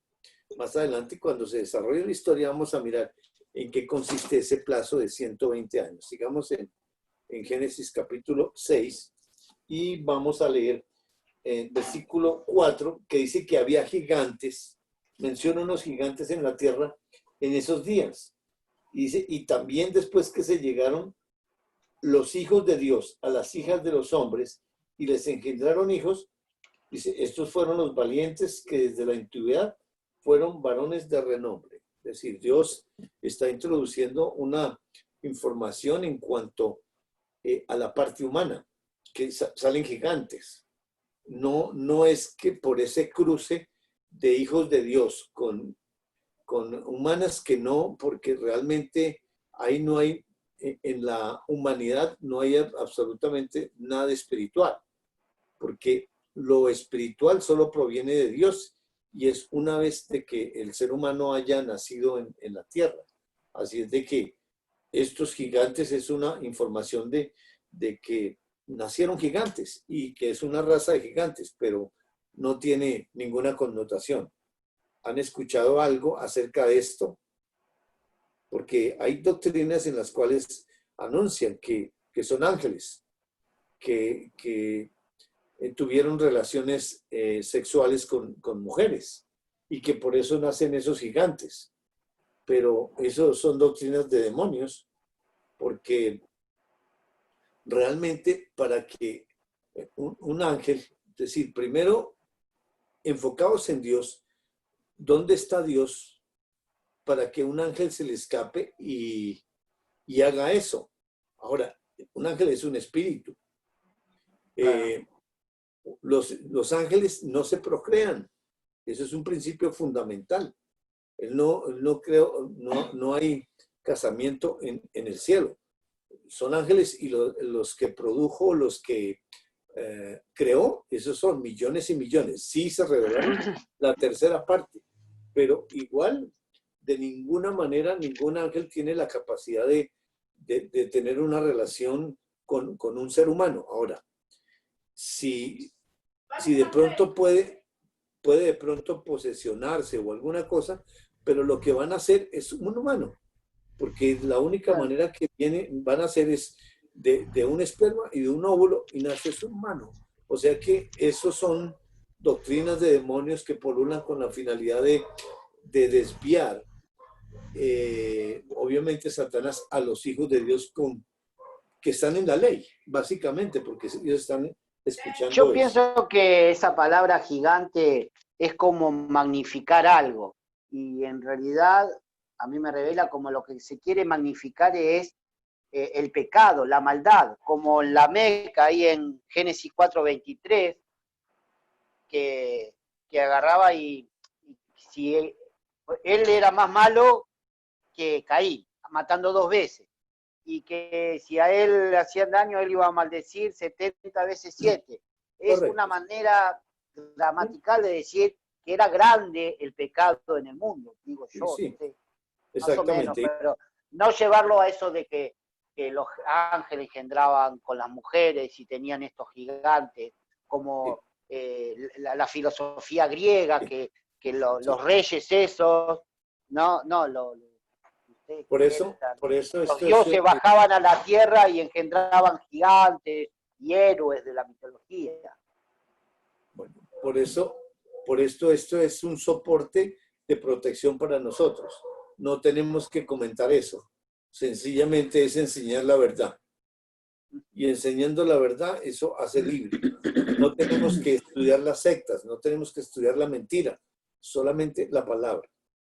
B: Más adelante, cuando se desarrolle la historia, vamos a mirar en qué consiste ese plazo de 120 años. Sigamos en Génesis capítulo 6 y vamos a leer versículo 4, que dice que había gigantes, menciona unos gigantes en la tierra en esos días. Y dice, y también después que se llegaron los hijos de Dios a las hijas de los hombres y les engendraron hijos, dice, estos fueron los valientes que desde la antigüedad fueron varones de renombre. Es decir, Dios está introduciendo una información en cuanto a la parte humana, que salen gigantes. No es que por ese cruce de hijos de Dios con humanas, que no, porque realmente ahí no hay, en la humanidad no hay absolutamente nada espiritual, porque lo espiritual solo proviene de Dios y es una vez de que el ser humano haya nacido en la tierra. Así es de que estos gigantes es una información de que nacieron gigantes y que es una raza de gigantes, pero no tiene ninguna connotación. ¿Han escuchado algo acerca de esto? Porque hay doctrinas en las cuales anuncian que son ángeles, que tuvieron relaciones sexuales con mujeres y que por eso nacen esos gigantes. Pero eso son doctrinas de demonios, porque realmente para que un ángel, es decir, primero enfocados en Dios, ¿dónde está Dios para que un ángel se le escape y haga eso? Ahora, un ángel es un espíritu. Los ángeles no se procrean. Eso es un principio fundamental. No hay casamiento en el cielo. Son ángeles y los que produjo, los que creó, esos son millones y millones. Sí se revelaron la tercera parte, pero igual, de ninguna manera, ningún ángel tiene la capacidad de tener una relación con un ser humano. Ahora, si de pronto puede de pronto posesionarse o alguna cosa, pero lo que van a hacer es un humano, porque la única manera que van a hacer es de un esperma y de un óvulo y nace su humano. O sea que esos son doctrinas de demonios que polulan con la finalidad de desviar, obviamente, Satanás a los hijos de Dios que están en la ley, básicamente, porque ellos están escuchando.
C: Yo pienso que esa palabra gigante es como magnificar algo, y en realidad a mí me revela como lo que se quiere magnificar es el pecado, la maldad, como la Meca ahí en Génesis 4:23, que agarraba y si él era más malo que Caín, matando 2 veces, y que si a él le hacían daño, él iba a maldecir 70 veces 7. Es correcto. Una manera gramatical de decir que era grande el pecado en el mundo, digo yo.
B: Sí,
C: ¿sí?
B: Exactamente.
C: Más o menos, pero no llevarlo a eso de que los ángeles engendraban con las mujeres y tenían estos gigantes, como la filosofía griega, que los reyes esos,
B: por eso
C: los dioses bajaban a la tierra y engendraban gigantes y héroes de la mitología.
B: Bueno, por esto es un soporte de protección para nosotros. No tenemos que comentar eso. Sencillamente es enseñar la verdad. Y enseñando la verdad, eso hace libre. No tenemos que estudiar las sectas, no tenemos que estudiar la mentira, solamente la palabra.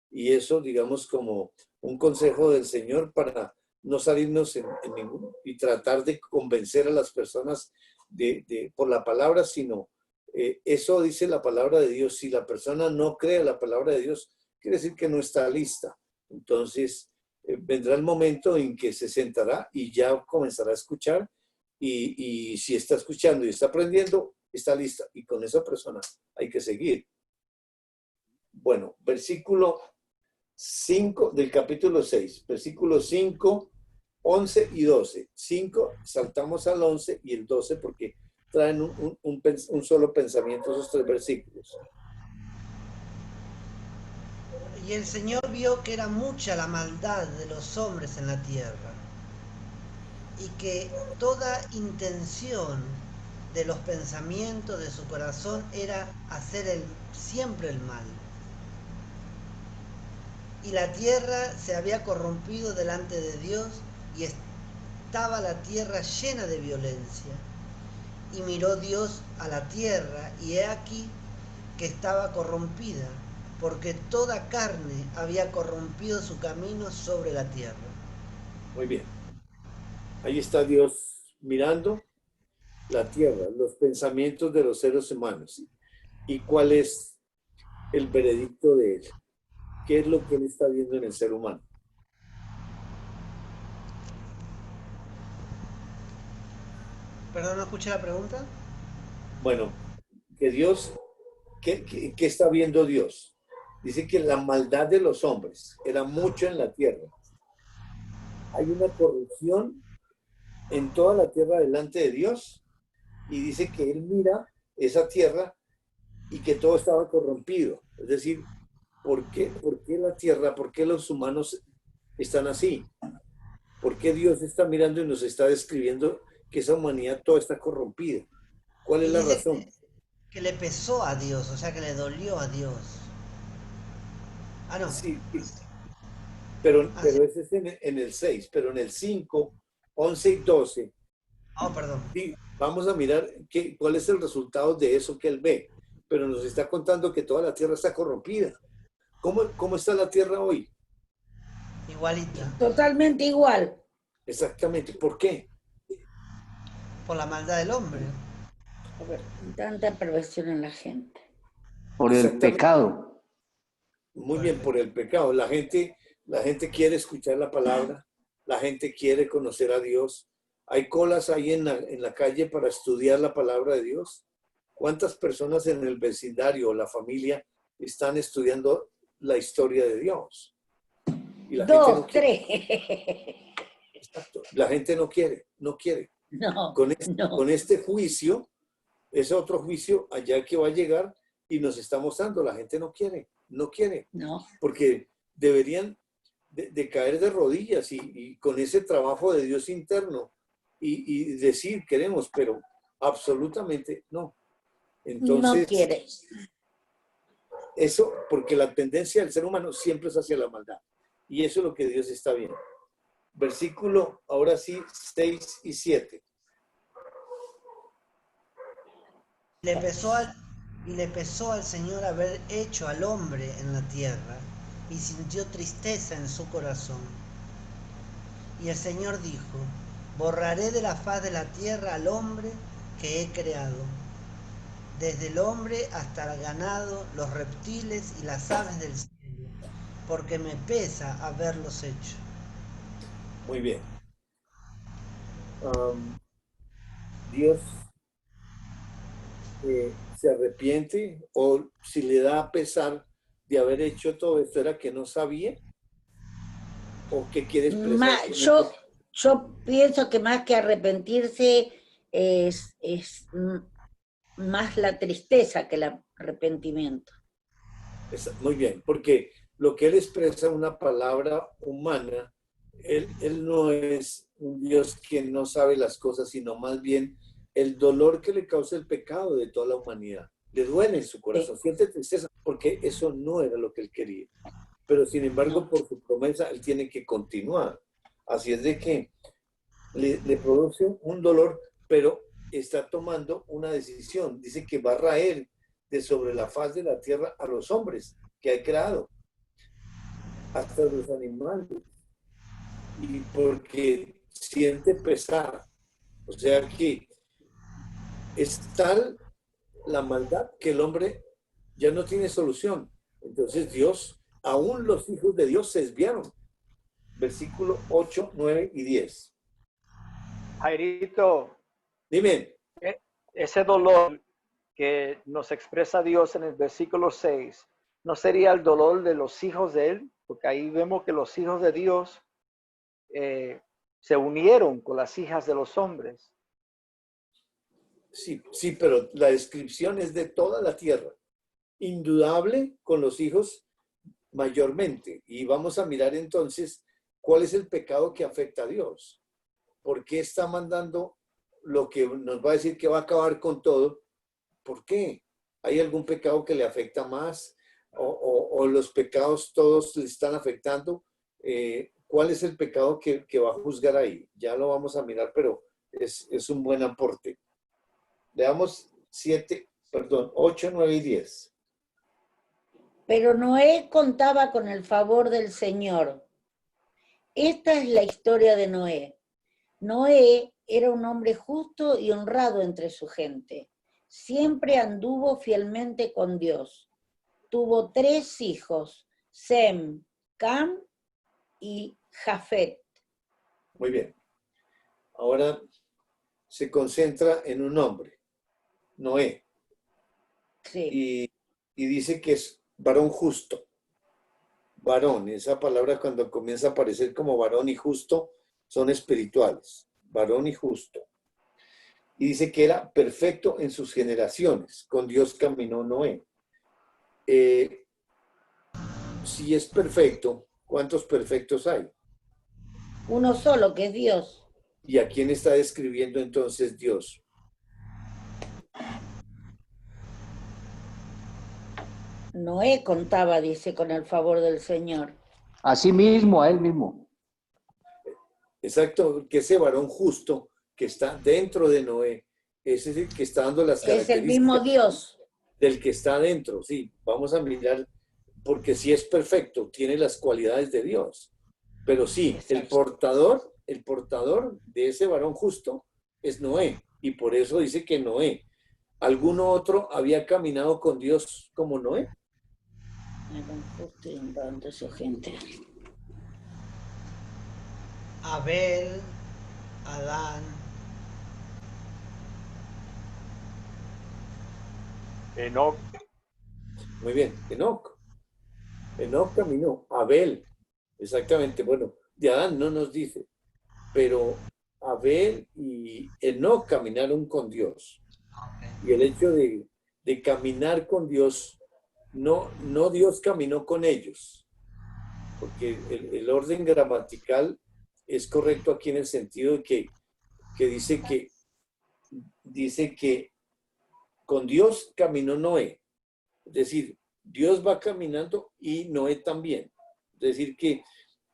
B: Y eso, digamos, como un consejo del Señor para no salirnos en ninguno y tratar de convencer a las personas por la palabra, sino eso dice la palabra de Dios. Si la persona no cree la palabra de Dios, quiere decir que no está lista. Entonces, vendrá el momento en que se sentará y ya comenzará a escuchar y si está escuchando y está aprendiendo, está lista. Y con esa persona hay que seguir. Bueno, versículo 5 del capítulo 6, versículos 5, 11 y 12. 5, saltamos al 11 y el 12 porque traen un solo pensamiento esos tres versículos.
D: Y el Señor vio que era mucha la maldad de los hombres en la tierra, y que toda intención de los pensamientos de su corazón era hacer siempre el mal. Y la tierra se había corrompido delante de Dios, y estaba la tierra llena de violencia. Y miró Dios a la tierra, y he aquí que estaba corrompida, porque toda carne había corrompido su camino sobre la tierra.
B: Muy bien. Ahí está Dios mirando la tierra, los pensamientos de los seres humanos. ¿Y cuál es el veredicto de él? ¿Qué es lo que él está viendo en el ser humano?
D: Perdón, ¿no escuché la pregunta?
B: Bueno, que Dios, ¿qué está viendo Dios? Dice que la maldad de los hombres era mucho en la tierra. Hay una corrupción en toda la tierra delante de Dios y dice que él mira esa tierra y que todo estaba corrompido. Es decir, ¿por qué la tierra, por qué los humanos están así? ¿Por qué Dios está mirando y nos está describiendo que esa humanidad toda está corrompida? ¿Cuál es la razón?
D: Que le pesó a Dios, o sea que le dolió a Dios. Ah, no.
B: Sí, pero
D: Sí.
B: ese es en el 6, pero en el 5, 11 y 12,
D: Oh, perdón.
B: sí, vamos a mirar cuál es el resultado de eso que él ve. Pero nos está contando que toda la tierra está corrompida. ¿Cómo está la tierra hoy?
D: Igualita.
A: Totalmente igual.
B: Exactamente. ¿Por qué?
D: Por la maldad del hombre.
A: Tanta perversión en la gente.
F: Por el pecado.
B: Muy bien, por el pecado. La gente quiere escuchar la palabra, la gente quiere conocer a Dios. Hay colas ahí en la calle para estudiar la palabra de Dios. ¿Cuántas personas en el vecindario o la familia están estudiando la historia de Dios? Y la gente no quiere.
A: 3.
B: Exacto. La gente no quiere.
A: No,
B: Con este juicio, ese otro juicio allá que va a llegar y nos está mostrando, la gente no quiere.
A: no.
B: Porque deberían de caer de rodillas y con ese trabajo de Dios interno y decir queremos, pero absolutamente no. Entonces,
A: No quiere.
B: eso, porque la tendencia del ser humano siempre es hacia la maldad. Y eso es lo que Dios está viendo. Versículo, ahora sí, 6 y 7.
D: Le pesó al Señor haber hecho al hombre en la tierra, y sintió tristeza en su corazón. Y el Señor dijo: borraré de la faz de la tierra al hombre que he creado, desde el hombre hasta el ganado, los reptiles y las aves del cielo, porque me pesa haberlos hecho.
B: Muy bien. Dios se arrepiente o si le da pesar de haber hecho todo esto, ¿era que no sabía? ¿O qué quiere expresar?
A: Yo pienso que más que arrepentirse es más la tristeza que el arrepentimiento.
B: Muy bien, porque lo que él expresa una palabra humana, él no es un Dios que no sabe las cosas, sino más bien el dolor que le causa el pecado de toda la humanidad. Le duele en su corazón, siente tristeza, porque eso no era lo que él quería. Pero sin embargo, por su promesa, él tiene que continuar. Así es de que le produce un dolor, pero está tomando una decisión. Dice que va a raer de sobre la faz de la tierra a los hombres que ha creado, hasta los animales. Y porque siente pesar. O sea que es tal la maldad que el hombre ya no tiene solución. Entonces Dios, aún los hijos de Dios se desviaron. versículo 8, 9 y 10.
E: Jairito,
B: Dime.
E: ese dolor que nos expresa Dios en el versículo 6, ¿no sería el dolor de los hijos de él? Porque ahí vemos que los hijos de Dios se unieron con las hijas de los hombres.
B: Sí, sí, pero la descripción es de toda la tierra. Indudable con los hijos mayormente. Y vamos a mirar entonces cuál es el pecado que afecta a Dios. ¿Por qué está mandando lo que nos va a decir que va a acabar con todo? ¿Por qué? ¿Hay algún pecado que le afecta más? ¿O los pecados todos le están afectando? ¿Cuál es el pecado que va a juzgar ahí? Ya lo vamos a mirar, pero es un buen aporte. Leamos 8, 9 y 10.
A: Pero Noé contaba con el favor del Señor. Esta es la historia de Noé. Noé era un hombre justo y honrado entre su gente. Siempre anduvo fielmente con Dios. Tuvo 3 hijos, Sem, Cam y Jafet.
B: Muy bien. Ahora se concentra en un hombre, Noé.
A: Sí.
B: Y dice que es varón justo. Varón, esa palabra cuando comienza a aparecer como varón y justo, son espirituales. Varón y justo. Y dice que era perfecto en sus generaciones. Con Dios caminó Noé. Si es perfecto, ¿cuántos perfectos hay?
A: Uno solo, que es Dios.
B: ¿Y a quién está describiendo entonces Dios?
A: Noé contaba, dice, con el favor del Señor.
F: A sí mismo, a él mismo.
B: Exacto, que ese varón justo que está dentro de Noé, ese es el que está dando las características.
A: Es el mismo Dios.
B: Del que está dentro, sí. Vamos a mirar, porque si es perfecto, tiene las cualidades de Dios. Pero sí, el portador de ese varón justo es Noé. Y por eso dice que Noé. ¿Alguno otro había caminado con Dios como Noé?
A: Su gente.
D: Abel, Adán,
E: Enoc.
B: Muy bien, Enoc. Enoc caminó. Abel, exactamente. Bueno, de Adán no nos dice, pero Abel y Enoc caminaron con Dios. Y el hecho de caminar con Dios, no Dios caminó con ellos, porque el orden gramatical es correcto aquí en el sentido de que dice que con Dios caminó Noé. Es decir, Dios va caminando y Noé también. Es decir, que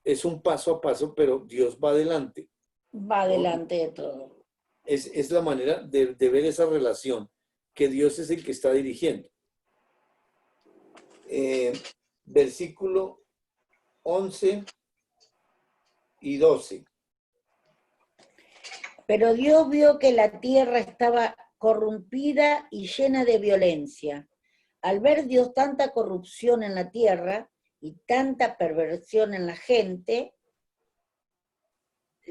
B: es un paso a paso, pero Dios va adelante.
A: Va adelante de todo.
B: Es la manera de ver esa relación, que Dios es el que está dirigiendo. Versículo 11 y 12.
A: Pero Dios vio que la tierra estaba corrompida y llena de violencia. Al ver Dios tanta corrupción en la tierra y tanta perversión en la gente,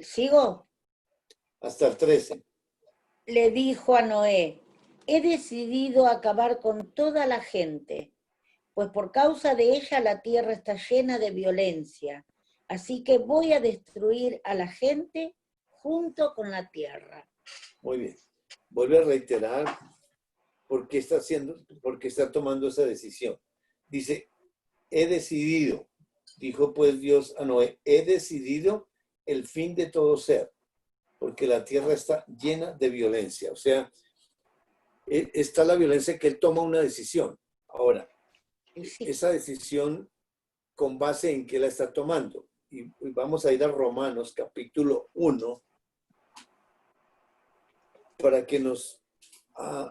A: ¿sigo?
B: Hasta el 13.
A: Le dijo a Noé, he decidido acabar con toda la gente, pues por causa de ella la tierra está llena de violencia, así que voy a destruir a la gente junto con la tierra.
B: Muy bien. Vuelve a reiterar por qué está tomando esa decisión. Dice, he decidido, dijo pues Dios a Noé, he decidido el fin de todo ser, porque la tierra está llena de violencia. O sea, está la violencia que él toma una decisión. Ahora, esa decisión, ¿con base en qué la está tomando? Y vamos a ir a Romanos capítulo 1 para que nos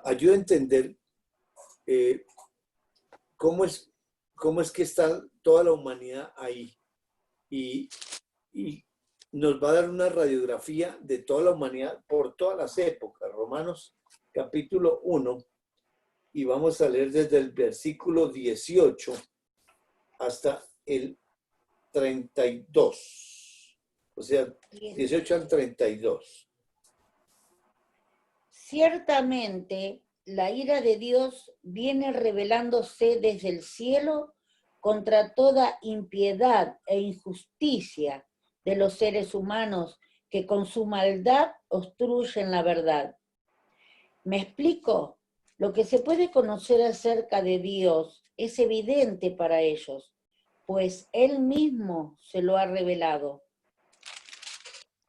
B: ayude a entender cómo es que está toda la humanidad ahí. Y nos va a dar una radiografía de toda la humanidad por todas las épocas. Romanos capítulo 1, y vamos a leer desde el versículo 18 hasta el 32. O sea, 18 al 32.
A: Ciertamente, la ira de Dios viene revelándose desde el cielo contra toda impiedad e injusticia de los seres humanos que con su maldad obstruyen la verdad. ¿Me explico? Lo que se puede conocer acerca de Dios es evidente para ellos, pues Él mismo se lo ha revelado.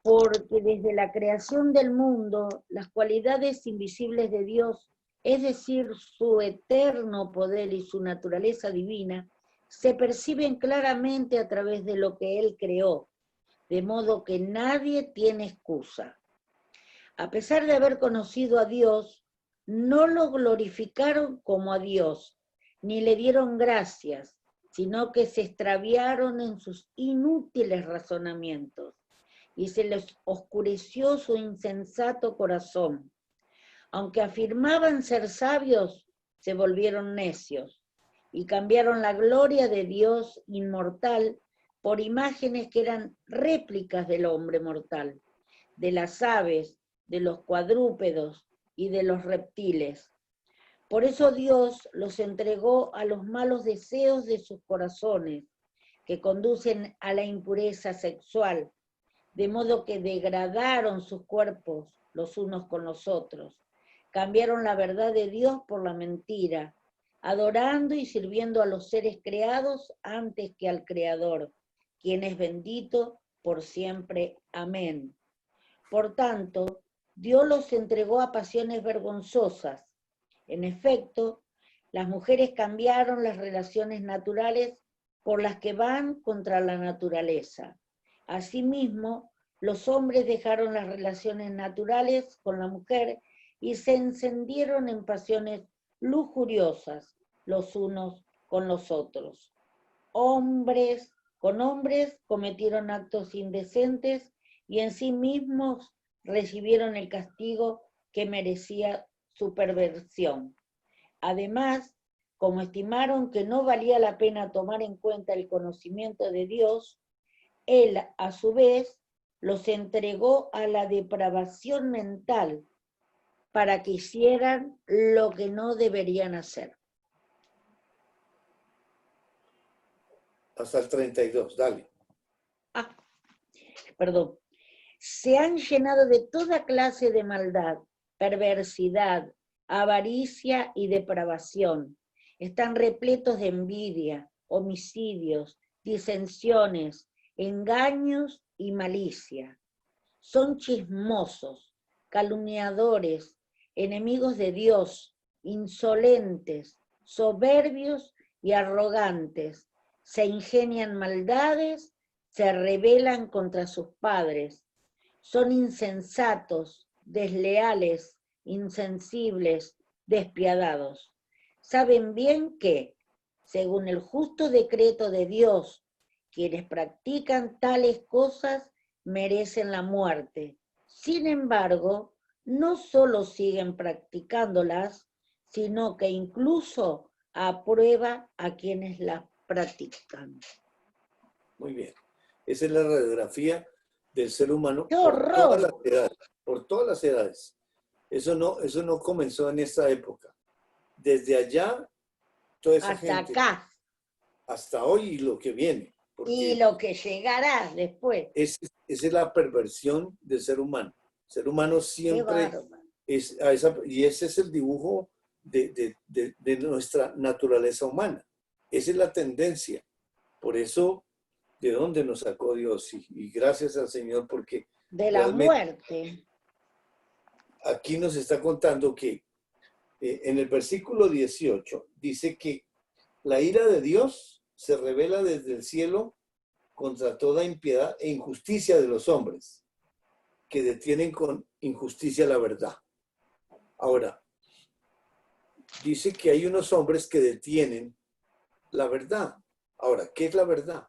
A: Porque desde la creación del mundo, las cualidades invisibles de Dios, es decir, su eterno poder y su naturaleza divina, se perciben claramente a través de lo que Él creó, de modo que nadie tiene excusa. A pesar de haber conocido a Dios, no lo glorificaron como a Dios, ni le dieron gracias, sino que se extraviaron en sus inútiles razonamientos y se les oscureció su insensato corazón. Aunque afirmaban ser sabios, se volvieron necios y cambiaron la gloria de Dios inmortal por imágenes que eran réplicas del hombre mortal, de las aves, de los cuadrúpedos y de los reptiles. Por eso Dios los entregó a los malos deseos de sus corazones, que conducen a la impureza sexual, de modo que degradaron sus cuerpos los unos con los otros. Cambiaron la verdad de Dios por la mentira, adorando y sirviendo a los seres creados antes que al Creador, quien es bendito por siempre. Amén. Por tanto, Dios los entregó a pasiones vergonzosas. En efecto, las mujeres cambiaron las relaciones naturales por las que van contra la naturaleza. Asimismo, los hombres dejaron las relaciones naturales con la mujer y se encendieron en pasiones lujuriosas los unos con los otros. Hombres con hombres cometieron actos indecentes y en sí mismos recibieron el castigo que merecía su perversión. Además, como estimaron que no valía la pena tomar en cuenta el conocimiento de Dios, Él, a su vez, los entregó a la depravación mental para que hicieran lo que no deberían hacer.
B: Hasta el 32, dale.
A: Perdón. Se han llenado de toda clase de maldad, perversidad, avaricia y depravación. Están repletos de envidia, homicidios, disensiones, engaños y malicia. Son chismosos, calumniadores, enemigos de Dios, insolentes, soberbios y arrogantes. Se ingenian maldades, se rebelan contra sus padres. Son insensatos, desleales, insensibles, despiadados. Saben bien que, según el justo decreto de Dios, quienes practican tales cosas merecen la muerte. Sin embargo, no solo siguen practicándolas, sino que incluso aprueba a quienes las practican.
B: Muy bien. Esa es la radiografía del ser humano.
A: ¡Qué horror!
B: Por todas las edades. Eso no comenzó en esta época. Desde allá, toda esa
A: hasta
B: gente.
A: Acá.
B: Hasta hoy y lo que viene.
A: Y lo que llegará después.
B: Esa es la perversión del ser humano. El ser humano siempre es a esa, y ese es el dibujo de nuestra naturaleza humana. Esa es la tendencia. Por eso, ¿de dónde nos sacó Dios? Y gracias al Señor porque...
A: De la muerte.
B: Aquí nos está contando que en el versículo 18 dice que la ira de Dios se revela desde el cielo contra toda impiedad e injusticia de los hombres, que detienen con injusticia la verdad. Ahora, dice que hay unos hombres que detienen la verdad. Ahora, ¿qué es la verdad?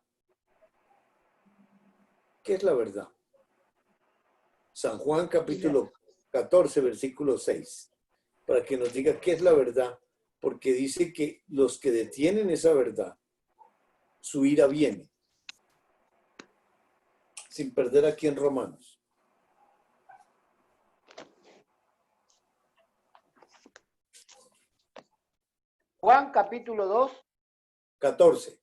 B: ¿Qué es la verdad? San Juan capítulo 14, versículo 6, para que nos diga qué es la verdad, porque dice que los que detienen esa verdad, su ira viene. sin perder aquí en Romanos.
C: Juan capítulo 2.
B: 14.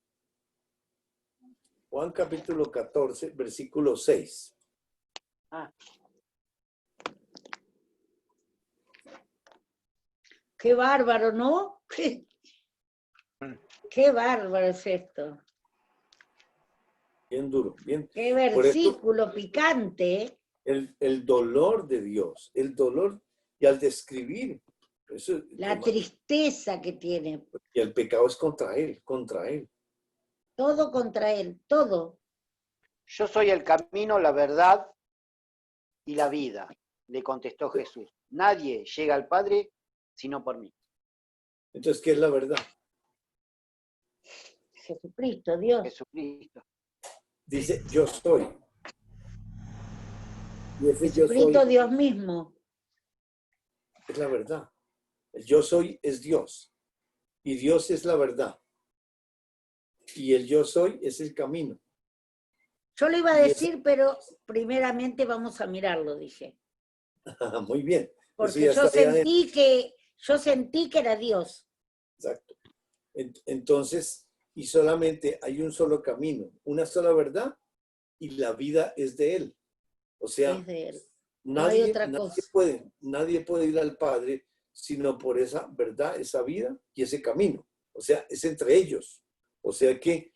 B: Juan capítulo 14, versículo 6.
C: Ah,
A: Qué bárbaro, ¿no? Qué bárbaro es esto.
B: Bien duro, bien.
A: Qué
B: Por eso
A: versículo picante.
B: el dolor de Dios, el dolor, y al describir, eso,
A: La tristeza que tiene.
B: y el pecado es contra él, contra él.
A: Todo contra él, todo.
C: yo soy el camino, la verdad y la vida, le contestó Jesús. Nadie llega al Padre sino por mí.
B: Entonces, ¿qué es la verdad?
A: Jesucristo, Dios.
C: Jesucristo.
B: Dice, yo soy. Y ese yo
A: Jesucristo,
B: soy
A: Dios mismo.
B: es la verdad. El yo soy es Dios. Y Dios es la verdad. Y el yo soy es el camino.
A: Yo lo iba a
B: Y
A: decir, pero primeramente vamos a mirarlo, dije.
B: Muy bien. Eso
A: Porque
B: ya
A: yo
B: está ahí adentro.
A: sentí que era Dios.
B: Exacto. Entonces, y solamente hay un solo camino, una sola verdad, y la vida es de Él. O sea,
A: Es de él. No hay otra cosa.
B: nadie puede ir al Padre sino por esa verdad, esa vida y ese camino. O sea, es entre ellos. O sea que,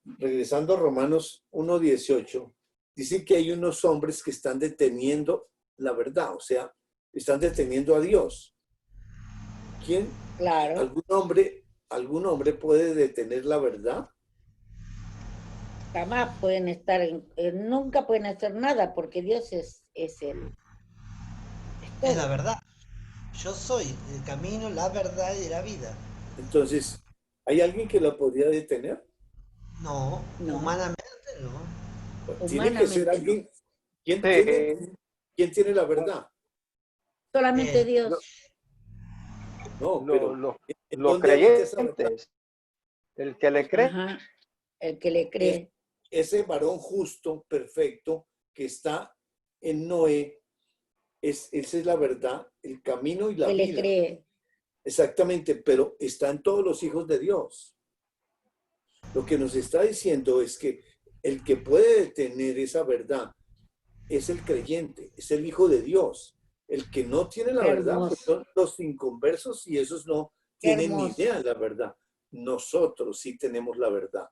B: regresando a Romanos 1:18, dice que hay unos hombres que están deteniendo la verdad, o sea, están deteniendo a Dios. ¿Quién?
A: Claro.
B: ¿Algún hombre puede detener la verdad?
A: Jamás pueden estar, nunca pueden hacer nada porque Dios es él.
D: Es la verdad. Yo soy el camino, la verdad y la vida.
B: Entonces, ¿hay alguien que la podría detener?
D: No,
A: No.
D: humanamente no.
B: Tiene que ser
A: Humanamente
B: alguien. ¿Quién
E: Sí.
B: tiene la verdad?
A: solamente Dios.
B: No, pero
E: Los
B: ¿en dónde habita esa verdad?
E: creyentes, el que le cree,
A: Ajá. El que le cree.
B: Ese varón justo, perfecto, que está en Noé, esa es la verdad, el camino y la
A: Que le
B: vida.
A: cree.
B: Exactamente, pero están todos los hijos de Dios. Lo que nos está diciendo es que el que puede detener esa verdad es el creyente, es el hijo de Dios. El que no tiene la verdad pues son los inconversos y esos no tienen ni idea de la verdad. Nosotros sí tenemos la verdad.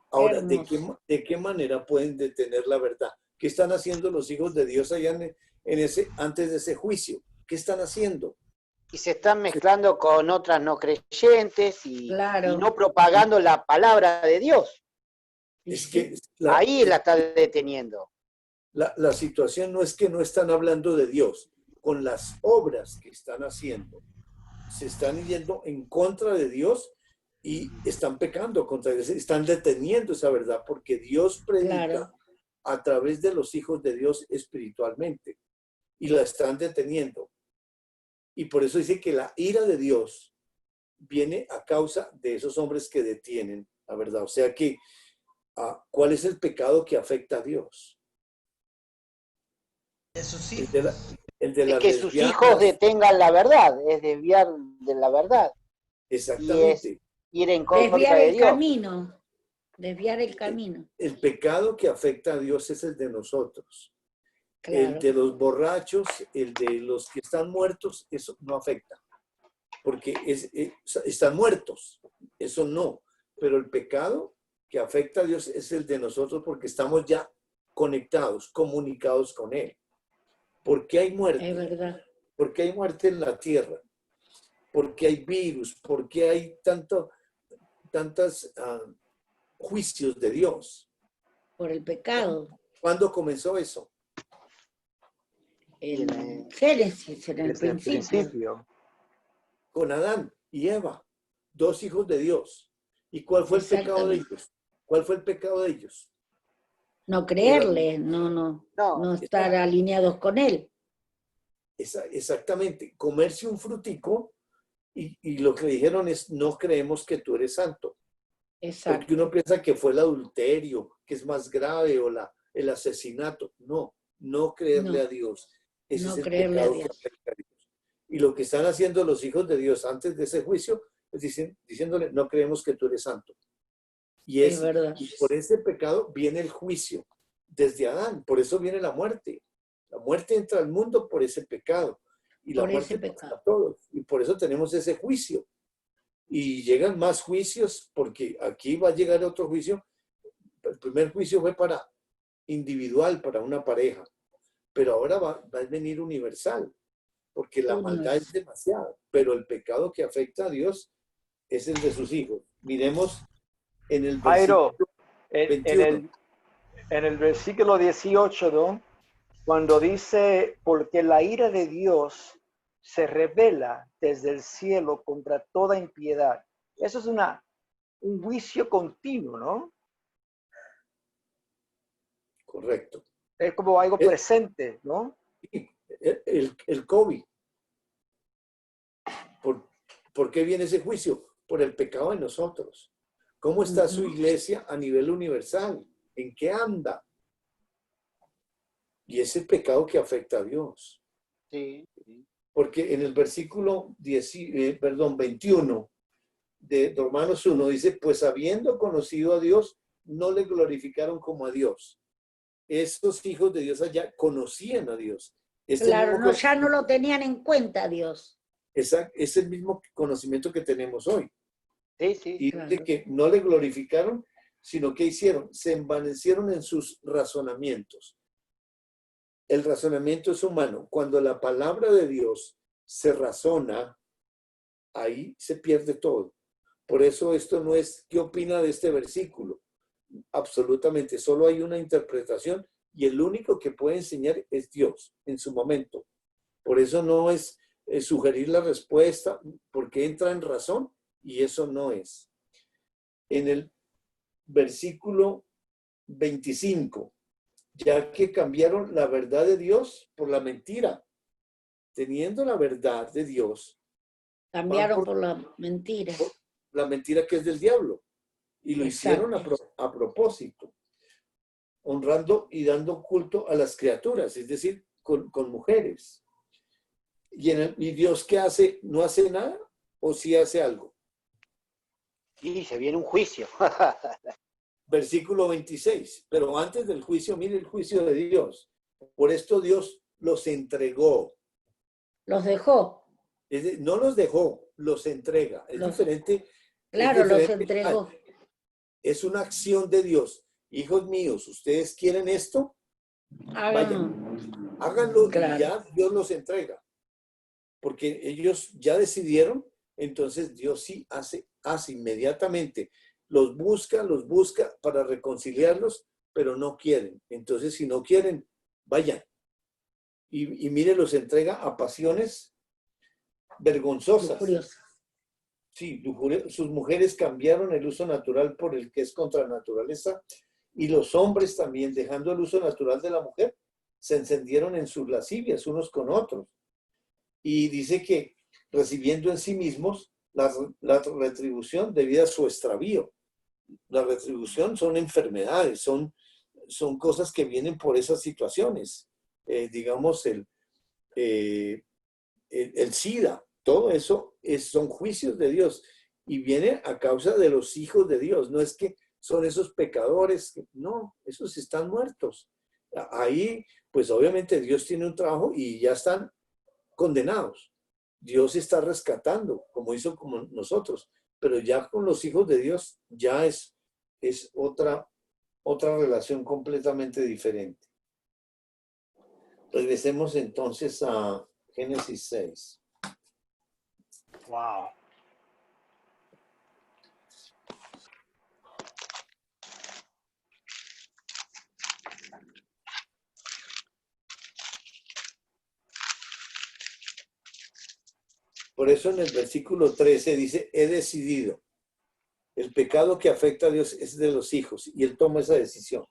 B: Ahora, ¿de qué manera pueden detener la verdad? ¿Qué están haciendo los hijos de Dios allá antes de ese juicio? ¿Qué están haciendo?
C: Y se están mezclando con otras no creyentes y no propagando la palabra de Dios.
B: Es que
C: ahí la está deteniendo.
B: La situación no es que no están hablando de Dios, con las obras que están haciendo. Se están yendo en contra de Dios y están pecando contra Dios, están deteniendo esa verdad porque Dios predica a través de los hijos de Dios espiritualmente y la están deteniendo. Y por eso dice que la ira de Dios viene a causa de esos hombres que detienen la verdad. O sea que, ¿cuál es el pecado que afecta a Dios?
D: De sus hijos.
B: El de
C: es que sus hijos detengan la verdad, es desviar de la verdad.
B: Exactamente.
C: Y es ir en contra
A: desviar
C: de
A: el
C: Dios.
A: camino. Desviar el camino.
B: El pecado que afecta a Dios es el de nosotros.
A: Claro.
B: El de los borrachos, el de los que están muertos, eso no afecta. Porque están muertos. Eso no. Pero el pecado que afecta a Dios es el de nosotros porque estamos ya conectados, comunicados con Él. ¿Por qué hay muerte?
A: Es verdad.
B: ¿Por qué hay muerte en la tierra? ¿Por qué hay virus? ¿Por qué hay tantos juicios de Dios?
A: Por el pecado.
B: ¿Cuándo comenzó eso?
A: En Génesis, en el principio.
B: Con Adán y Eva, dos hijos de Dios. ¿Y cuál fue el pecado de ellos? ¿Cuál fue el pecado de ellos?
A: No creerle, no estar alineados con él.
B: Exactamente, comerse un frutico y lo que dijeron es, no creemos que tú eres santo.
A: Exacto.
B: Porque uno piensa que fue el adulterio, que es más grave, o la el asesinato. No, no creerle
A: No,
B: a Dios. Ese
A: no
B: es el
A: creerle a
B: pecado que
A: Dios.
B: afecta a Dios. Y lo que están haciendo los hijos de Dios antes de ese juicio es diciéndole, no creemos que tú eres santo.
A: Es verdad.
B: Y por ese pecado viene el juicio desde Adán. Por eso viene la muerte. La muerte entra al mundo por ese pecado. Y la
A: Por
B: muerte
A: ese
B: pasa
A: pecado.
B: a todos. Y por eso tenemos ese juicio. Y llegan más juicios porque aquí va a llegar otro juicio. El primer juicio fue para individual, para una pareja. Pero ahora va a venir universal. Porque la maldad es demasiada. Pero el pecado que afecta a Dios es el de sus hijos. Miremos en el versículo
E: Jairo, en
B: 21.
E: en el versículo 18, ¿no? Cuando dice, porque la ira de Dios se revela desde el cielo contra toda impiedad. Eso es un juicio continuo, ¿no?
B: Correcto.
E: Es como algo presente, ¿no?
B: El COVID. ¿Por qué viene ese juicio? Por el pecado de nosotros. ¿Cómo está su iglesia a nivel universal? ¿En qué anda? Y ese pecado que afecta a Dios.
C: Sí.
B: Porque en el versículo 21 de Romanos 1 dice, pues habiendo conocido a Dios, no le glorificaron como a Dios. Estos hijos de Dios allá conocían a Dios.
A: Claro, no, ya no lo tenían en cuenta Dios.
B: Es el mismo conocimiento que tenemos hoy.
C: Sí, sí.
B: Y
A: Claro.
B: dice que no le glorificaron, sino que hicieron, se envanecieron en sus razonamientos. El razonamiento es humano. Cuando la palabra de Dios se razona, ahí se pierde todo. Por eso esto no es, ¿qué opina de este versículo? Absolutamente, solo hay una interpretación y el único que puede enseñar es Dios en su momento. Por eso no es sugerir la respuesta, porque entra en razón y eso no es. En el versículo 25, ya que cambiaron la verdad de Dios por la mentira, teniendo la verdad de Dios,
A: Cambiaron por la mentira.
B: la mentira que es del diablo, y lo
A: Exacto.
B: hicieron a propósito, honrando y dando culto a las criaturas, es decir, con mujeres. ¿Y Dios qué hace? ¿No hace nada o sí hace algo?
C: Y se viene un juicio.
B: Versículo 26. Pero antes del juicio, mire el juicio de Dios. Por esto Dios los entregó.
A: Los dejó.
B: No los dejó, los entrega. Es diferente.
A: Claro,
B: es
A: los
B: diferente.
A: entregó.
B: Es una acción de Dios. Hijos míos, ¿ustedes quieren esto? Vayan, háganlo
A: Claro.
B: y ya Dios los entrega. Porque ellos ya decidieron, entonces Dios sí hace inmediatamente. Los busca para reconciliarlos, pero no quieren. Entonces, si no quieren, vayan. Y mire, los entrega a pasiones vergonzosas.
A: Lujuriosas.
B: Sí, sus mujeres cambiaron el uso natural por el que es contra la naturaleza, y los hombres también, dejando el uso natural de la mujer, se encendieron en sus lascivias unos con otros. Y dice que recibiendo en sí mismos la retribución debida a su extravío. La retribución son enfermedades, son cosas que vienen por esas situaciones. Digamos, el SIDA, todo eso son juicios de Dios y viene a causa de los hijos de Dios. No es que son esos pecadores, no, esos están muertos. Ahí, pues obviamente Dios tiene un trabajo y ya están condenados. Dios está rescatando, como hizo con nosotros, pero ya con los hijos de Dios ya es otra relación completamente diferente. Regresemos entonces a Génesis 6.
E: Wow.
B: Por eso en el versículo 13 dice, he decidido. El pecado que afecta a Dios es de los hijos y él toma esa decisión.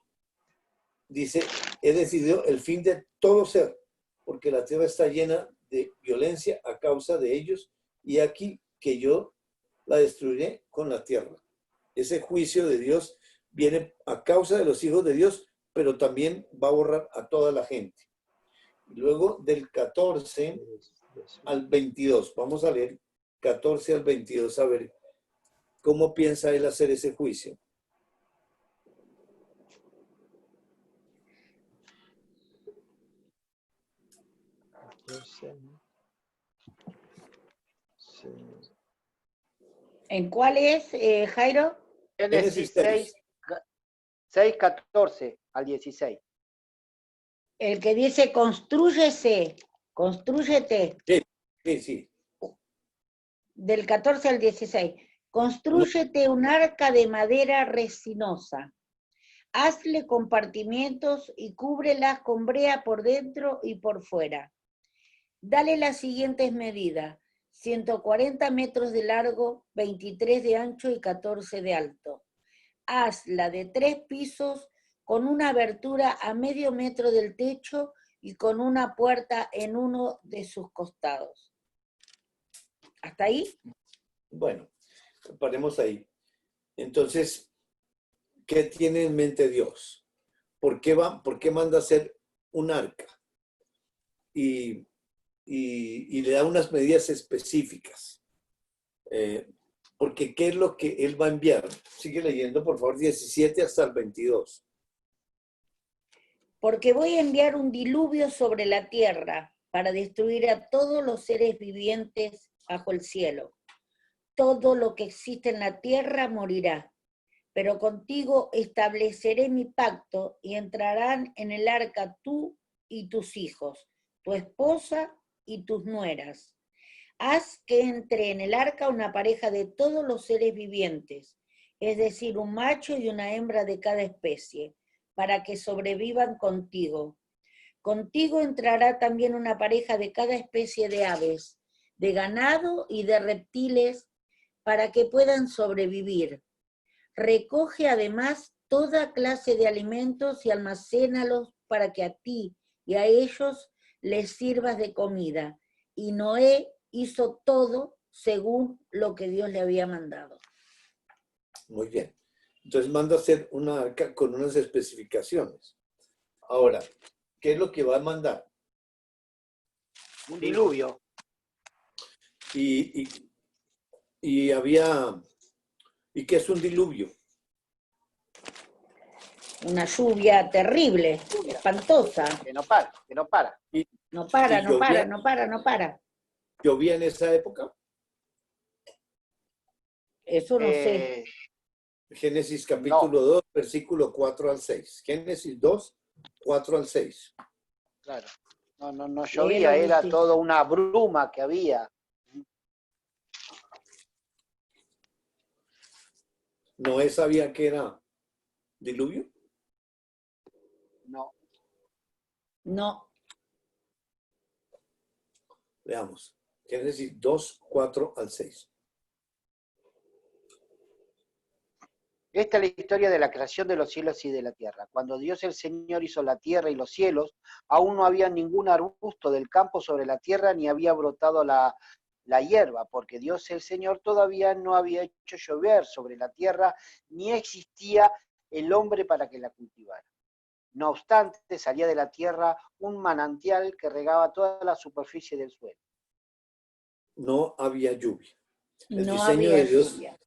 B: Dice, he decidido el fin de todo ser, porque la tierra está llena de violencia a causa de ellos, y aquí que yo la destruiré con la tierra. Ese juicio de Dios viene a causa de los hijos de Dios, pero también va a borrar a toda la gente. Luego del 14 al 22, vamos a leer 14 al 22, a ver cómo piensa él hacer ese juicio.
E: Sí.
A: ¿En cuál es, Jairo?
C: Génesis 6, 14 al 16.
A: El que dice, constrúyese, constrúyete,
B: Sí.
A: del 14 al 16. Constrúyete un arca de madera resinosa. Hazle compartimientos y cúbrelas con brea por dentro y por fuera. Dale las siguientes medidas: 140 metros de largo, 23 de ancho y 14 de alto. Hazla de 3 pisos con una abertura a medio metro del techo y con una puerta en uno de sus costados. ¿Hasta ahí?
B: Bueno, paremos ahí. Entonces, ¿qué tiene en mente Dios? ¿Por qué manda hacer un arca? Y le da unas medidas específicas. Porque ¿qué es lo que él va a enviar? Sigue leyendo, por favor, 17 hasta el 22.
A: Porque voy a enviar un diluvio sobre la tierra para destruir a todos los seres vivientes bajo el cielo. Todo lo que existe en la tierra morirá, pero contigo estableceré mi pacto y entrarán en el arca tú y tus hijos, tu esposa y tus nueras. Haz que entre en el arca una pareja de todos los seres vivientes, es decir, un macho y una hembra de cada especie, para que sobrevivan contigo. Contigo entrará también una pareja de cada especie de aves, de ganado y de reptiles, para que puedan sobrevivir. Recoge además toda clase de alimentos y almacénalos para que a ti y a ellos les sirvas de comida. Y Noé hizo todo según lo que Dios le había mandado.
B: Muy bien. Entonces manda a hacer una arca con unas especificaciones. Ahora, ¿qué es lo que va a mandar?
C: Un diluvio.
B: ¿Y qué es un diluvio?
A: Una lluvia terrible, espantosa.
C: Que no para.
A: No para, no para, no para, no para.
B: ¿Llovía en esa época?
A: Eso no sé.
B: Génesis capítulo 2, versículo 4 al 6. Génesis 2, 4 al 6.
C: Claro. No llovía, era toda una bruma que había.
B: ¿Noé sabía que era diluvio?
C: No.
B: Veamos. Génesis 2, 4 al 6.
C: Esta es la historia de la creación de los cielos y de la tierra. Cuando Dios el Señor hizo la tierra y los cielos, aún no había ningún arbusto del campo sobre la tierra, ni había brotado la hierba, porque Dios el Señor todavía no había hecho llover sobre la tierra, ni existía el hombre para que la cultivara. No obstante, salía de la tierra un manantial que regaba toda la superficie del suelo.
B: No había lluvia.
A: Lluvia.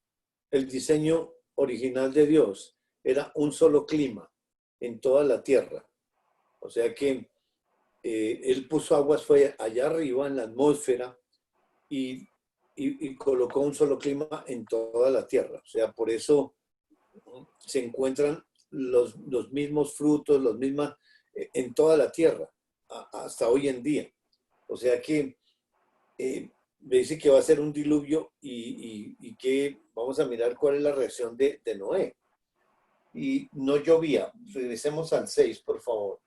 B: El diseño original de Dios era un solo clima en toda la tierra. O sea que él puso aguas, fue allá arriba en la atmósfera y colocó un solo clima en toda la tierra. O sea, por eso se encuentran los mismos frutos, los mismos en toda la tierra, hasta hoy en día. O sea que me dice que va a ser un diluvio y que vamos a mirar cuál es la reacción de Noé. Y no llovía. Regresemos al 6, por favor.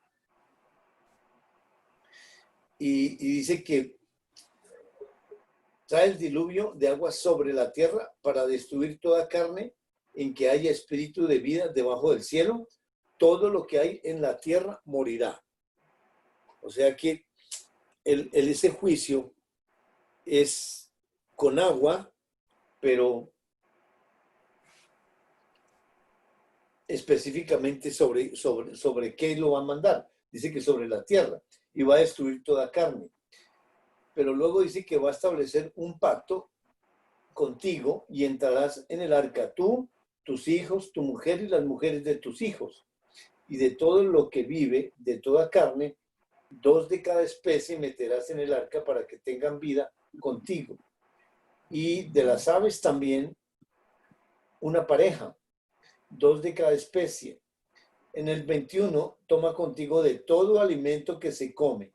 B: Y dice que trae el diluvio de agua sobre la tierra para destruir toda carne en que haya espíritu de vida debajo del cielo. Todo lo que hay en la tierra morirá. O sea que ese juicio es con agua, pero específicamente sobre qué lo va a mandar. Dice que sobre la tierra y va a destruir toda carne. Pero luego dice que va a establecer un pacto contigo y entrarás en el arca tú, tus hijos, tu mujer y las mujeres de tus hijos. Y de todo lo que vive, de toda carne, 2 de cada especie meterás en el arca para que tengan vida contigo. Y de las aves también una pareja, 2 de cada especie. En el 21, toma contigo de todo alimento que se come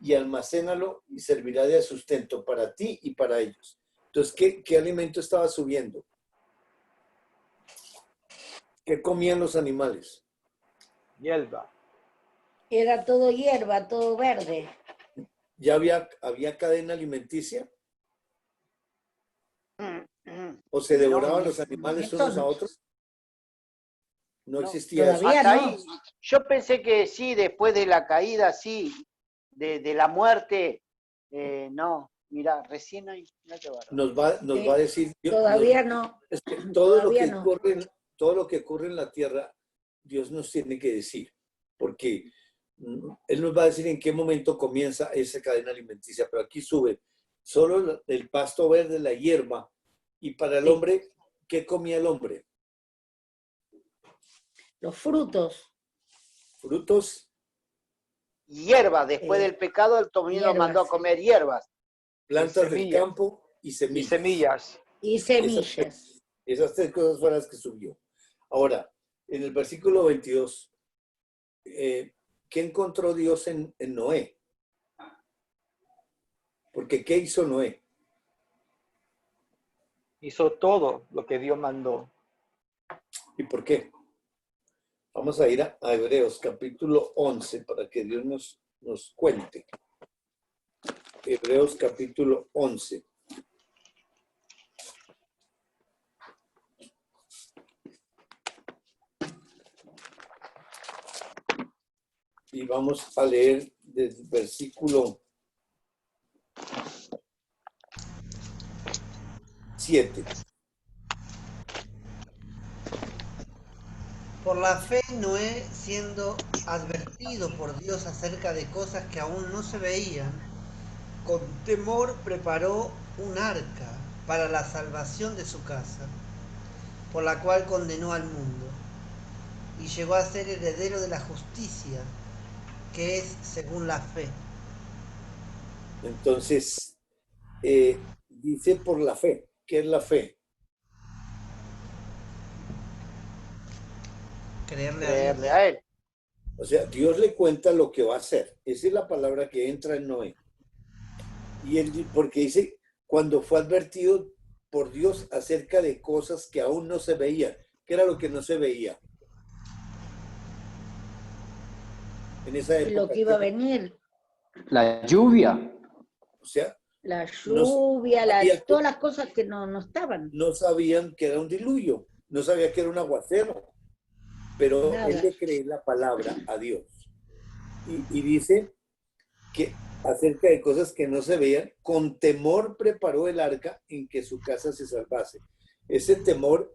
B: y almacénalo y servirá de sustento para ti y para ellos. Entonces, ¿qué alimento estaba subiendo? ¿Qué comían los animales?
E: Hierba.
A: Era todo hierba, todo verde.
B: ¿Ya había cadena alimenticia? ¿O se devoraban los animales unos a otros? No existía eso.
A: Todavía
C: Hasta
A: no.
C: ahí, yo pensé que sí, después de la caída, sí, de la muerte, no. Mira, recién ahí, mirá qué bárbaro.
B: Nos va a decir...
A: Todavía no.
B: Es que todo lo que ocurre en la tierra, Dios nos tiene que decir, porque Él nos va a decir en qué momento comienza esa cadena alimenticia, pero aquí sube solo el pasto verde, la hierba, y para el hombre, ¿qué comía el hombre?
A: Los frutos.
B: Frutos,
C: Hierbas, después del pecado, el Tomino
A: hierbas,
C: mandó a comer hierbas.
B: plantas del
E: semillas.
B: campo y semillas.
E: Y semillas.
A: Y semillas.
B: Esas 3 cosas fueron las que subió. Ahora, en el versículo 22, ¿qué encontró Dios en Noé? Porque ¿qué hizo Noé?
E: Hizo todo lo que Dios mandó.
B: ¿Y por qué? Vamos a ir a Hebreos capítulo 11 para que Dios nos cuente. Hebreos capítulo 11. Y vamos a leer desde el versículo 7.
D: Por la fe, Noé, siendo advertido por Dios acerca de cosas que aún no se veían, con temor preparó un arca para la salvación de su casa, por la cual condenó al mundo, y llegó a ser heredero de la justicia, que es según la fe.
B: Entonces, dice por la fe. ¿Qué es la fe?
D: Creerle a Dios.
C: Él.
B: O sea, Dios le cuenta lo que va a hacer. Esa es la palabra que entra en Noé. Y él, porque dice, cuando fue advertido por Dios acerca de cosas que aún no se veían. ¿Qué era lo que no se veía? En esa época.
A: Lo que iba a venir.
F: La lluvia.
B: O sea,
A: La lluvia, todas las cosas que no estaban.
B: No sabían que era un diluvio. No sabía que era un aguacero. Pero
A: Nada.
B: él le cree la palabra a Dios. Y dice que acerca de cosas que no se veían, con temor preparó el arca en que su casa se salvase. Ese temor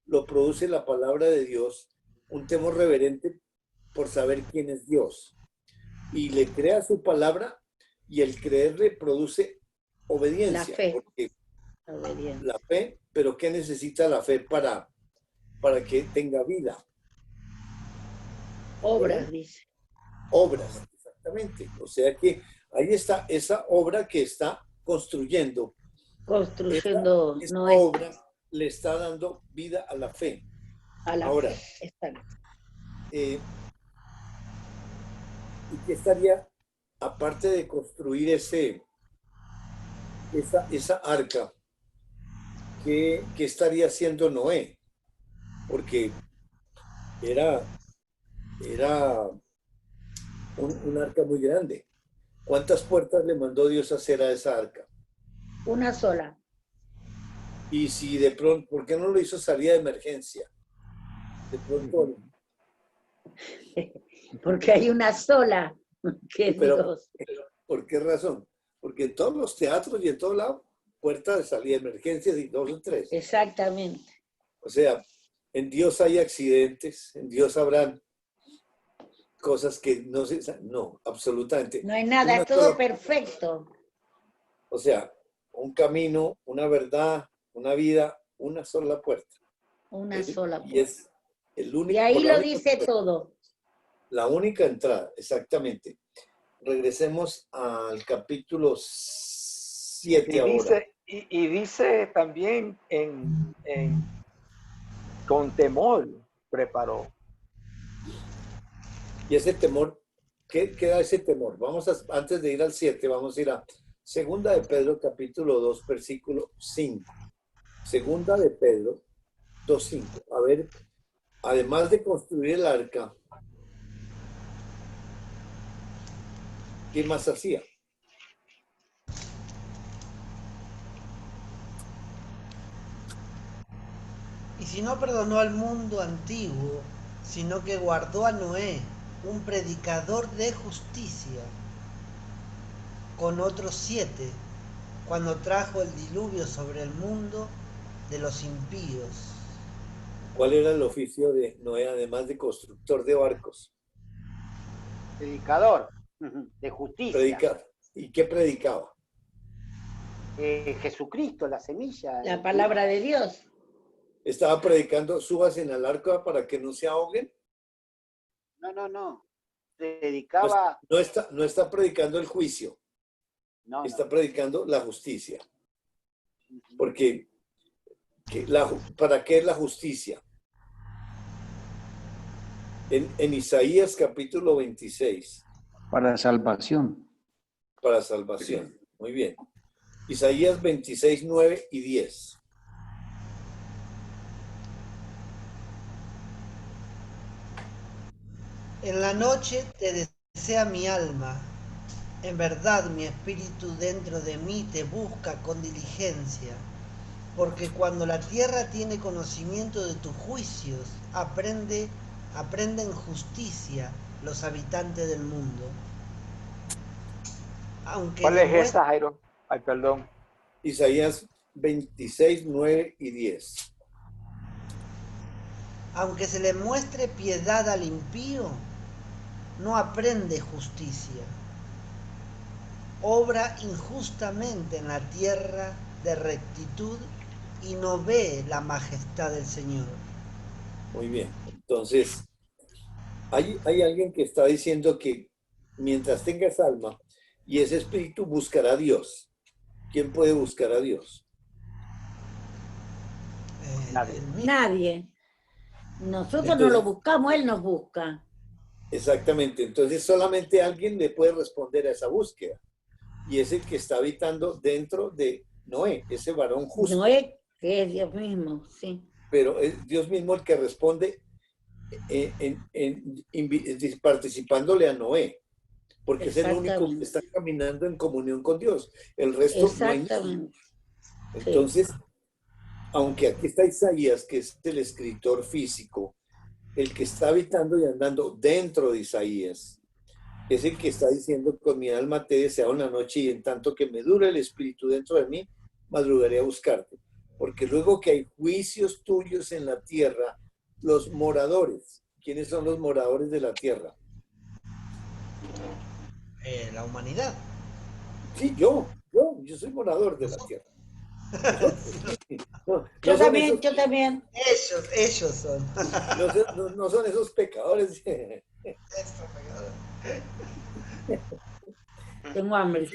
B: lo produce la palabra de Dios, un temor reverente por saber quién es Dios. Y le crea su palabra y el creerle produce obediencia.
A: La fe.
B: Porque
A: Obediencia.
B: la fe, pero ¿qué necesita la fe para que tenga vida?
A: Obras, dice.
B: Obras, exactamente. O sea que ahí está esa obra que está construyendo.
A: Construyendo.
B: Esa
A: no es
B: obra le está dando vida a la fe.
A: a la
B: Ahora,
A: fe. Exacto.
B: ¿y qué estaría, aparte de construir esa arca, qué estaría haciendo Noé? Porque era un arca muy grande. ¿Cuántas puertas le mandó Dios hacer a esa arca?
A: Una sola.
B: Y si de pronto, ¿por qué no lo hizo salida de emergencia? De pronto.
A: Porque hay una sola, que es Dios.
B: ¿Por qué razón? Porque en todos los teatros y en todos lados, puertas de salida de emergencia y 2 o 3.
A: Exactamente.
B: O sea, En Dios hay accidentes, en Dios habrán cosas que no se... No, absolutamente.
A: No hay nada,
B: Una
A: es todo
B: sola-
A: perfecto.
B: O sea, un camino, una verdad, una vida, una sola puerta.
A: Una sola
B: Y
A: puerta.
B: es el único,
A: Y ahí
B: por la
A: lo
B: única
A: dice
B: puerta,
A: todo.
B: la única entrada, exactamente. Regresemos al capítulo 7
E: Y
B: ahora.
E: dice, y dice también con temor preparó.
B: Y ese temor, ¿qué da ese temor? Antes de ir al 7, vamos a ir a Segunda de Pedro, capítulo 2, versículo 5. Segunda de Pedro 2:5. A ver, además de construir el arca, ¿qué más hacía?
D: Y si no perdonó al mundo antiguo, sino que guardó a Noé, un predicador de justicia, con otros 7, cuando trajo el diluvio sobre el mundo de los impíos.
B: ¿Cuál era el oficio de Noé, además de constructor de barcos?
C: Predicador de justicia.
B: Predicar. ¿Y qué predicaba?
C: Jesucristo, la semilla.
A: La palabra de Dios.
B: Estaba predicando, subas en el arca para que no se ahoguen.
C: No. Predicaba.
B: No está predicando el juicio,
C: No.
B: está predicando la justicia. Porque, ¿para qué es la justicia? En Isaías capítulo 26,
F: para salvación.
B: para salvación. Muy bien. Isaías 26, 9 y 10.
D: En la noche te desea mi alma. En verdad mi espíritu dentro de mí te busca con diligencia. Porque cuando la tierra tiene conocimiento de tus juicios, aprenden justicia los habitantes del mundo. Aunque
E: ¿Cuál es esa, Jairo? Ay, perdón.
B: Isaías 26, 9 y 10.
D: Aunque se le muestre piedad al impío, no aprende justicia. Obra injustamente en la tierra de rectitud y no ve la majestad del Señor.
B: Muy bien. Entonces, hay alguien que está diciendo que mientras tengas alma y ese espíritu buscará a Dios. ¿Quién puede buscar a Dios?
C: Nadie.
A: Nadie. Nosotros no
B: Entonces,
A: lo buscamos, Él nos busca.
B: exactamente. Entonces, solamente alguien le puede responder a esa búsqueda. Y es el que está habitando dentro de Noé, ese varón justo.
A: Noé, que es Dios mismo, sí.
B: Pero es Dios mismo el que responde participándole a Noé, porque es el único que está caminando en comunión con Dios. El resto no hay.
A: Exactamente.
B: Entonces, aunque aquí está Isaías, que es el escritor físico, el que está habitando y andando dentro de Isaías, es el que está diciendo: con mi alma te deseo una noche y en tanto que me dure el espíritu dentro de mí, madrugaré a buscarte. Porque luego que hay juicios tuyos en la tierra, los moradores, ¿quiénes son los moradores de la tierra?
D: La humanidad.
B: Sí, yo soy morador de la tierra.
A: Yo también.
D: Ellos son.
B: No son esos pecadores.
A: Tengo hambre.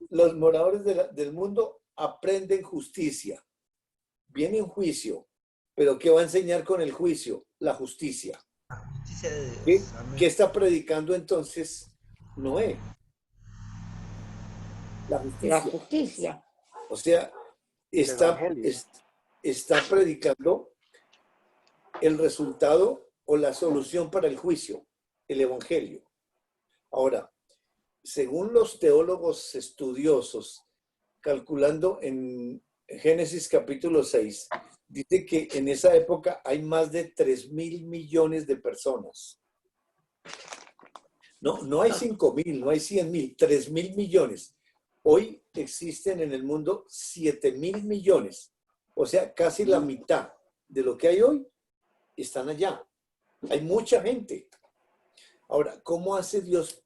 B: Los moradores del mundo aprenden justicia. Viene un juicio, pero ¿qué va a enseñar con el juicio? La justicia.
D: La justicia de Dios.
B: ¿Qué está predicando entonces Noé? La justicia.
A: La justicia.
B: O sea, está predicando el resultado o la solución para el juicio, el evangelio. Ahora, según los teólogos estudiosos, calculando en Génesis capítulo 6, dice que en esa época hay más de 3.000 millones de personas. No hay 5.000, no hay 100.000, 3.000 millones. Hoy existen en el mundo 7.000 millones. O sea, casi la mitad de lo que hay hoy están allá. Hay mucha gente. Ahora, ¿cómo hace Dios?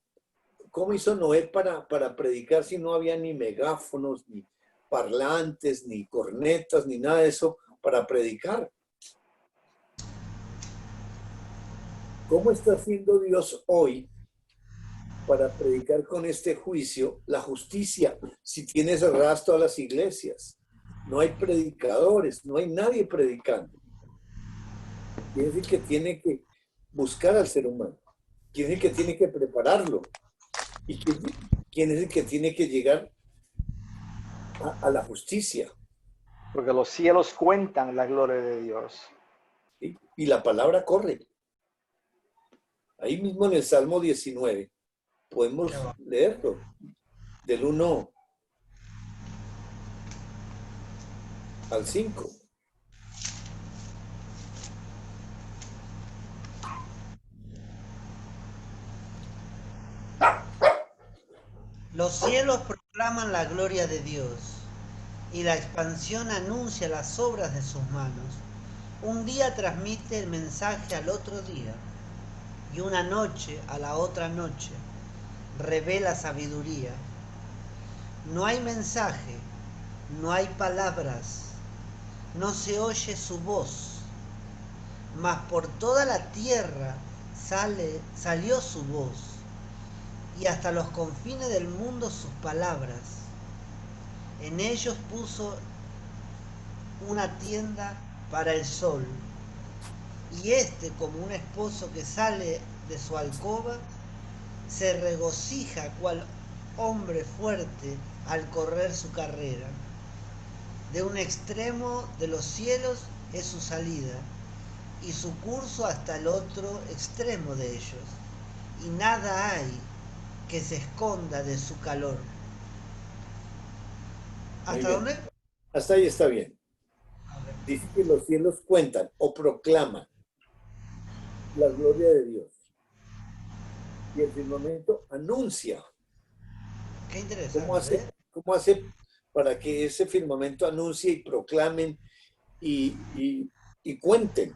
B: ¿Cómo hizo Noé para predicar si no había ni megáfonos, ni parlantes, ni cornetas, ni nada de eso para predicar? ¿Cómo está haciendo Dios hoy para predicar con este juicio la justicia? Si tiene cerradas todas las iglesias, no hay predicadores, no hay nadie predicando. Quiere decir que tiene que buscar al ser humano, quiere decir que tiene que prepararlo, y quiere decir que tiene que llegar a la justicia.
E: Porque los cielos cuentan la gloria de Dios.
B: ¿Sí? Y la palabra corre. Ahí mismo en el Salmo 19 podemos leerlo, del 1 al 5.
D: Los cielos proclaman la gloria de Dios, y la expansión anuncia las obras de sus manos. Un día transmite el mensaje al otro día, y una noche a la otra noche. Revela sabiduría. No hay mensaje, no hay palabras, no se oye su voz, mas por toda la tierra salió su voz, y hasta los confines del mundo sus palabras. En ellos puso una tienda para el sol, y como un esposo que sale de su alcoba, se regocija cual hombre fuerte al correr su carrera. De un extremo de los cielos es su salida, y su curso hasta el otro extremo de ellos, y nada hay que se esconda de su calor. ¿Hasta dónde?
B: Hasta ahí está bien. Dice que los cielos cuentan o proclaman la gloria de Dios. Y el firmamento anuncia.
D: Qué interesante.
B: ¿Cómo hace para que ese firmamento anuncie y proclamen y cuenten?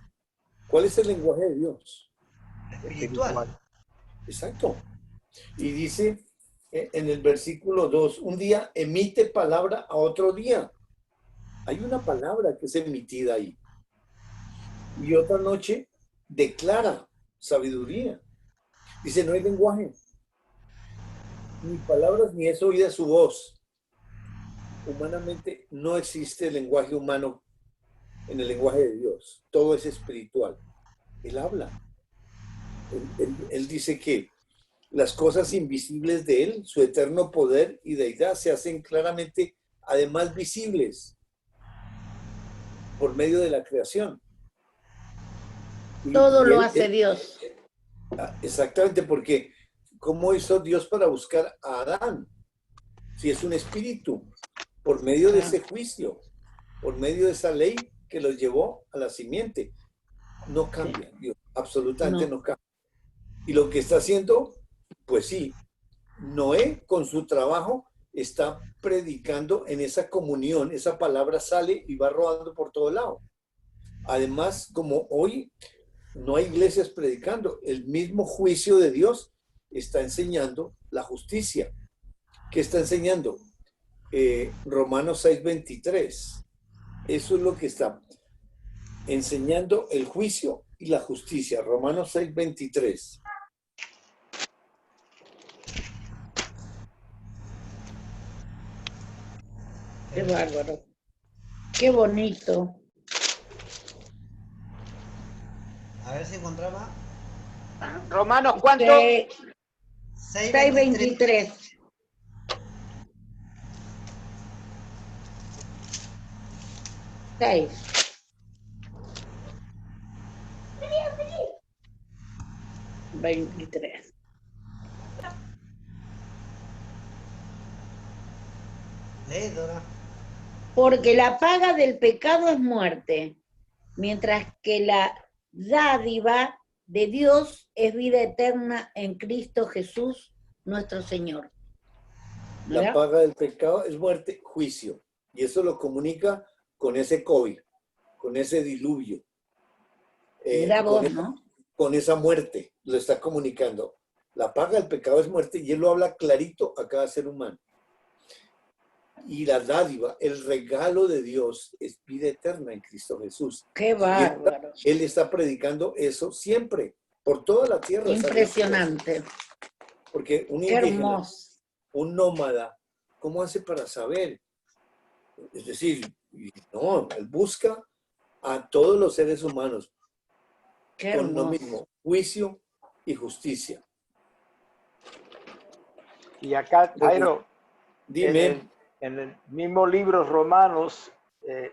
B: ¿Cuál es el lenguaje de Dios?
D: Espiritual.
B: Exacto. Y dice en el versículo 2, un día emite palabra a otro día. Hay una palabra que es emitida ahí. Y otra noche declara sabiduría. Dice, no hay lenguaje, ni palabras, ni es oída su voz. Humanamente no existe el lenguaje humano en el lenguaje de Dios. Todo es espiritual. Él habla. Él dice que las cosas invisibles de él, su eterno poder y deidad, se hacen claramente, además visibles, por medio de la creación.
A: Todo lo hace Dios.
B: Exactamente, porque ¿cómo hizo Dios para buscar a Adán? Si es un espíritu, por medio de ese juicio, por medio de esa ley que los llevó a la simiente. No cambia, Dios, absolutamente no cambia. Y lo que está haciendo, pues sí, Noé con su trabajo está predicando en esa comunión, esa palabra sale y va rodando por todo lado. Además, como hoy no hay iglesias predicando, el mismo juicio de Dios está enseñando la justicia. ¿Qué está enseñando? Romanos 6:23. Eso es lo que está enseñando, el juicio y la justicia. Romanos 6:23.
A: Qué bárbaro. Qué bonito.
D: A ver si encontraba.
C: Romanos, ¿cuánto?
A: 6:23. 6. Veintitrés.
D: Lee, Dora.
A: Porque la paga del pecado es muerte, mientras que la dádiva de Dios es vida eterna en Cristo Jesús, nuestro Señor.
B: La paga del pecado es muerte, juicio. Y eso lo comunica con ese COVID, con ese diluvio.
A: Mira vos, ¿no?
B: con esa muerte, lo está comunicando. La paga del pecado es muerte y él lo habla clarito a cada ser humano. Y la dádiva, el regalo de Dios es vida eterna en Cristo Jesús.
A: Qué bárbaro.
B: Él está predicando eso siempre, por toda la tierra.
A: Impresionante.
B: Porque un
A: Qué
B: indígena,
A: hermoso.
B: un nómada, ¿cómo hace para saber? Es decir, no, él busca a todos los seres humanos
A: Qué
B: con lo
A: hermoso.
B: mismo, juicio y justicia.
E: Y acá, Jairo,
B: Dime.
E: en el mismo libro Romanos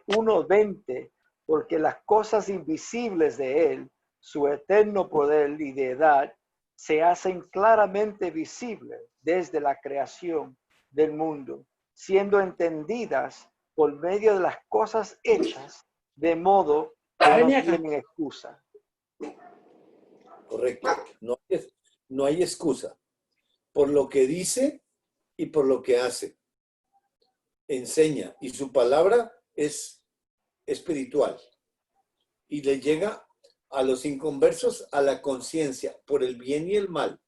E: 1:20, porque las cosas invisibles de Él, su eterno poder y deidad, se hacen claramente visibles desde la creación del mundo, siendo entendidas por medio de las cosas hechas, de modo que no
A: Vení acá.
E: tienen excusa.
B: Correcto. No hay excusa. Por lo que dice y por lo que hace. Enseña. Y su palabra es espiritual. Y le llega a los inconversos a la conciencia por el bien y el mal.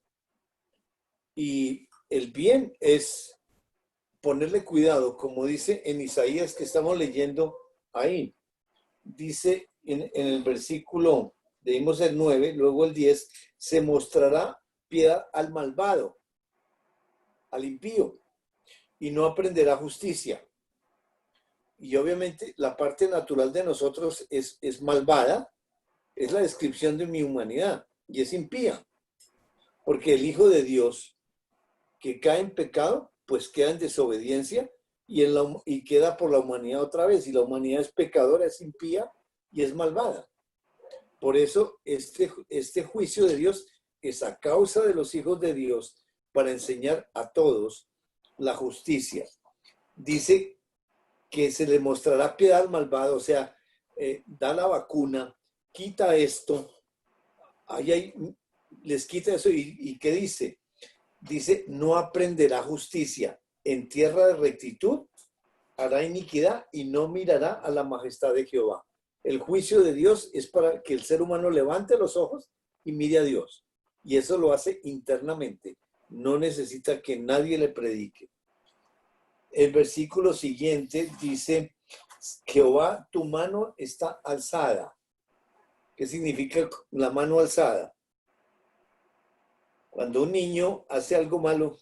B: Y el bien es ponerle cuidado, como dice en Isaías que estamos leyendo ahí. Dice en el versículo, leímos el 9, luego el 10, se mostrará piedad al malvado, al impío, y no aprenderá justicia. Y obviamente la parte natural de nosotros es malvada, es la descripción de mi humanidad, y es impía. Porque el Hijo de Dios que cae en pecado, pues queda en desobediencia y queda por la humanidad otra vez. Y la humanidad es pecadora, es impía y es malvada. Por eso este juicio de Dios es a causa de los hijos de Dios para enseñar a todos la justicia. Dice que se le mostrará piedad al malvado, o sea, da la vacuna, quita esto, les quita eso y ¿qué dice? Dice, no aprenderá justicia, en tierra de rectitud hará iniquidad y no mirará a la majestad de Jehová. El juicio de Dios es para que el ser humano levante los ojos y mire a Dios. Y eso lo hace internamente. No necesita que nadie le predique. El versículo siguiente dice, Jehová, tu mano está alzada. ¿Qué significa la mano alzada? Cuando un niño hace algo malo,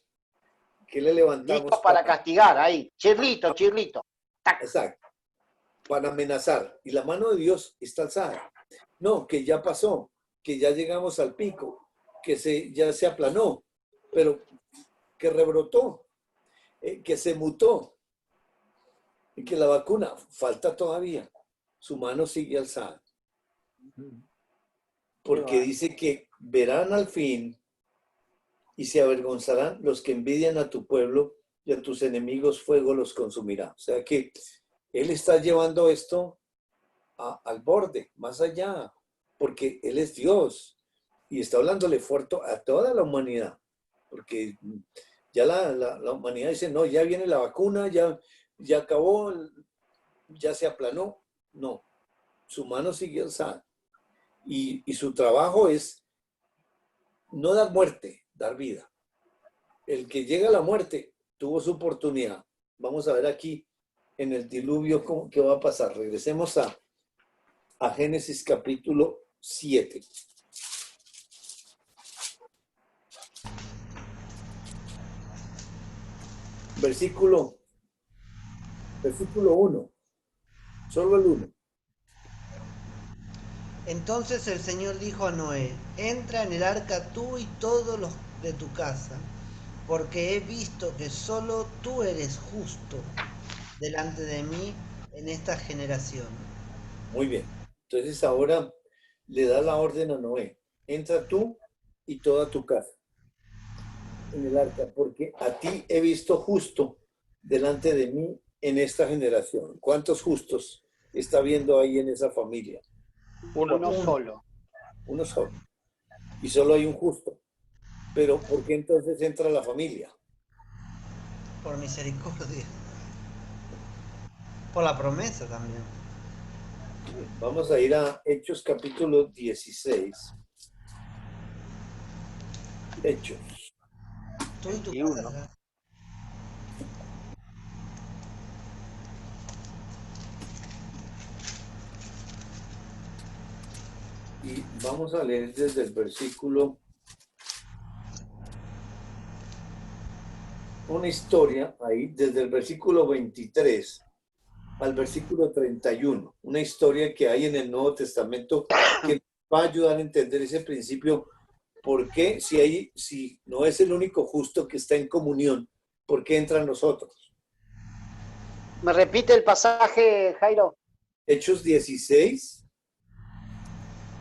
B: ¿qué le levantamos?
C: Listo para castigar, ahí. Chirlito.
B: Exacto. Para amenazar. Y la mano de Dios está alzada. No, que ya pasó, que ya llegamos al pico, que ya se aplanó, pero que rebrotó, que se mutó y que la vacuna falta todavía. Su mano sigue alzada. Porque dice que verán al fin y se avergonzarán los que envidian a tu pueblo y a tus enemigos fuego los consumirá. O sea que Él está llevando esto al borde, más allá, porque Él es Dios y está hablándole fuerte a toda la humanidad, porque ya la humanidad dice, no, ya viene la vacuna, ya acabó, ya se aplanó. No, su mano sigue alzada y su trabajo es no dar muerte, dar vida. El que llega a la muerte tuvo su oportunidad. Vamos a ver aquí en el diluvio qué va a pasar. Regresemos a Génesis capítulo 7. Versículo 1. Solo el 1.
D: Entonces el Señor dijo a Noé, entra en el arca tú y todos los de tu casa, porque he visto que solo tú eres justo delante de mí en esta generación.
B: Muy bien. Entonces ahora le da la orden a Noé, entra tú y toda tu casa en el arca, porque a ti he visto justo delante de mí en esta generación. ¿Cuántos justos está viendo ahí en esa familia?
C: Uno solo.
B: Uno solo. Y solo hay un justo. Pero ¿por qué entonces entra la familia?
D: Por misericordia. Por la promesa también.
B: Vamos a ir a Hechos capítulo 16. Hechos.
D: Tú y tu
C: 21.
D: casa.
B: Y vamos a leer desde el versículo, una historia ahí, desde el versículo 23 al versículo 31. Una historia que hay en el Nuevo Testamento que va a ayudar a entender ese principio. ¿Por qué? Si no es el único justo que está en comunión, ¿por qué entran nosotros?
C: ¿Me repite el pasaje, Jairo?
B: Hechos 16,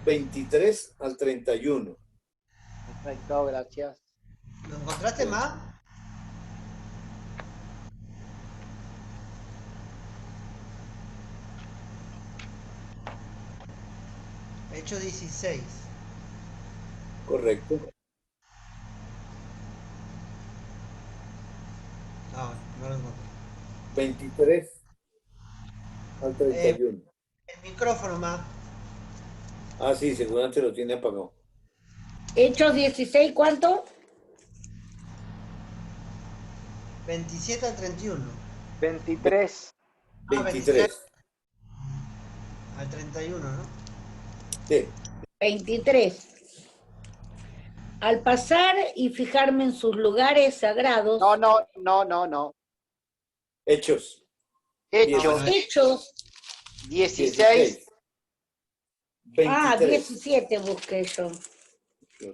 B: 23 al 31.
C: Perfecto, gracias.
D: ¿Lo encontraste más? Hecho 16.
B: Correcto.
D: No lo encontré.
B: 23 al 31.
D: El micrófono más.
B: Ah, sí, seguramente lo tiene apagado.
A: Hechos 16, ¿cuánto?
D: 27 al 31.
E: 23.
B: 23.
D: Al 31, ¿no?
B: Sí.
A: 23. Al pasar y fijarme en sus lugares sagrados.
C: No.
B: Hechos.
C: Hechos
A: Hechos.
C: 16.
B: 23.
A: 17 busqué yo.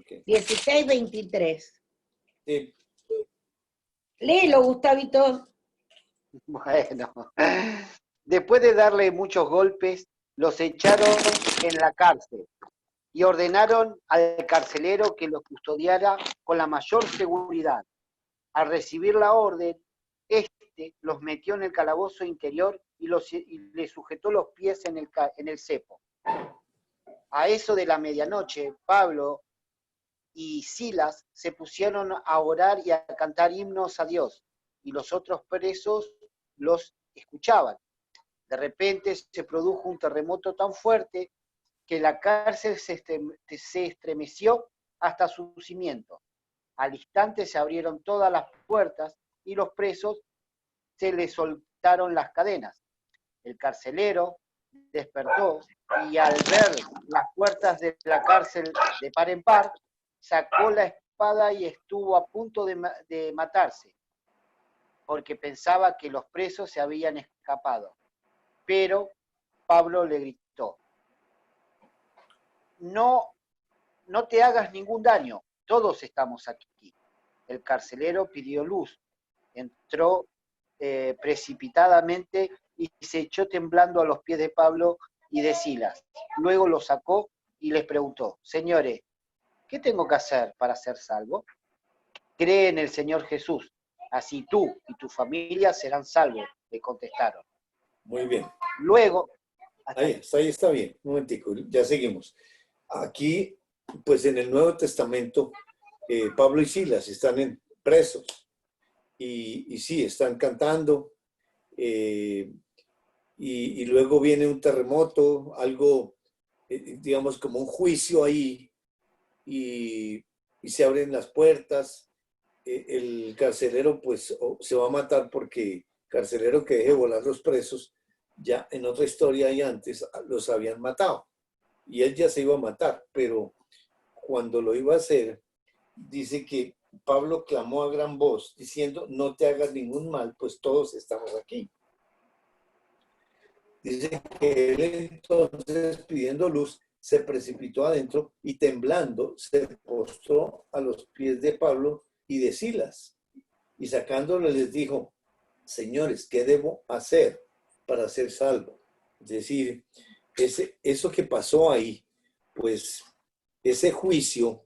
B: Okay.
A: 16, 23.
B: Sí.
A: Léelo, Gustavito.
C: Bueno, después de darle muchos golpes, los echaron en la cárcel y ordenaron al carcelero que los custodiara con la mayor seguridad. Al recibir la orden, este los metió en el calabozo interior y le sujetó los pies en el cepo. A eso de la medianoche, Pablo y Silas se pusieron a orar y a cantar himnos a Dios, y los otros presos los escuchaban. De repente se produjo un terremoto tan fuerte que la cárcel se estremeció hasta su cimiento. Al instante se abrieron todas las puertas y los presos se les soltaron las cadenas. El carcelero despertó y al ver las puertas de la cárcel de par en par, sacó la espada y estuvo a punto de matarse, porque pensaba que los presos se habían escapado. Pero Pablo le gritó: no te hagas ningún daño, todos estamos aquí. El carcelero pidió luz, entró precipitadamente y se echó temblando a los pies de Pablo y de Silas. Luego los sacó y les preguntó: señores, ¿qué tengo que hacer para ser salvo? Cree en el Señor Jesús, así tú y tu familia serán salvos, le contestaron.
B: Muy bien.
C: Luego...
B: Ahí está bien. Un momentico, ya seguimos. Aquí, pues en el Nuevo Testamento, Pablo y Silas están presos. Y sí, están cantando. Y luego viene un terremoto, algo, digamos, como un juicio ahí. Y se abren las puertas. El carcelero, pues, se va a matar porque carcelero que deje volar los presos, ya en otra historia y antes los habían matado. Y él ya se iba a matar, pero cuando lo iba a hacer, dice que Pablo clamó a gran voz diciendo: no te hagas ningún mal, pues todos estamos aquí. Dice que él entonces, pidiendo luz, se precipitó adentro y temblando se postró a los pies de Pablo y de Silas. Y sacándole les dijo: señores, ¿qué debo hacer para ser salvo? Es decir, eso que pasó ahí, pues ese juicio,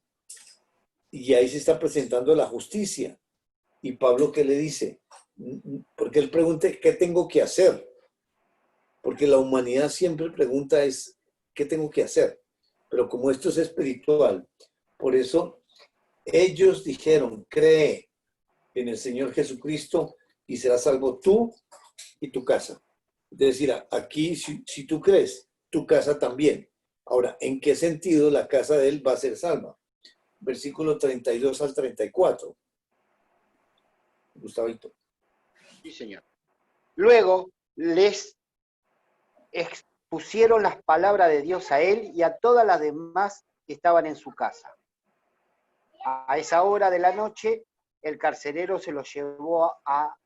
B: y ahí se está presentando la justicia. Y Pablo, ¿qué le dice? Porque él pregunta: ¿qué tengo que hacer? Porque la humanidad siempre pregunta es: ¿qué tengo que hacer? Pero como esto es espiritual, por eso ellos dijeron: cree en el Señor Jesucristo y serás salvo tú y tu casa. Es decir, aquí si tú crees tu casa también. Ahora, ¿en qué sentido la casa de él va a ser salva? Versículo 32 al 34. Gustavito.
C: Sí, señor. Luego les expusieron las palabras de Dios a él y a todas las demás que estaban en su casa. A esa hora de la noche, el carcelero se los llevó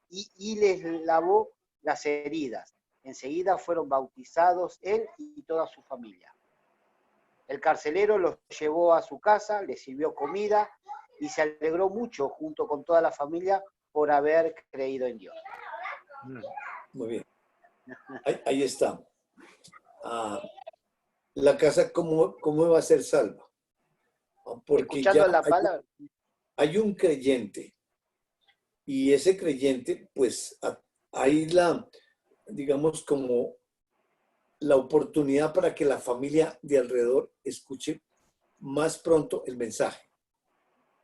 C: y les lavó las heridas. Enseguida fueron bautizados él y toda su familia. El carcelero los llevó a su casa, les sirvió comida y se alegró mucho junto con toda la familia por haber creído en Dios.
B: Muy bien. Ahí está. La casa, ¿cómo va a ser salva? Porque
C: Escuchando
B: ya
C: la palabra.
B: hay un creyente y ese creyente, pues hay digamos, como la oportunidad para que la familia de alrededor escuche más pronto el mensaje.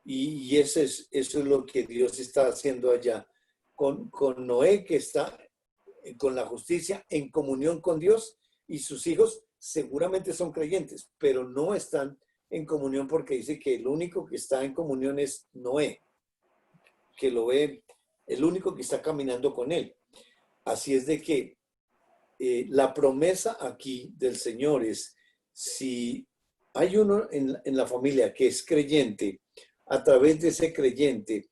B: Y eso es lo que Dios está haciendo allá con Noé, que está con la justicia en comunión con Dios, y sus hijos seguramente son creyentes, pero no están en comunión porque dice que el único que está en comunión es Noé, que lo ve, el único que está caminando con él. Así es de que la promesa aquí del Señor es, si hay uno en la familia que es creyente, a través de ese creyente,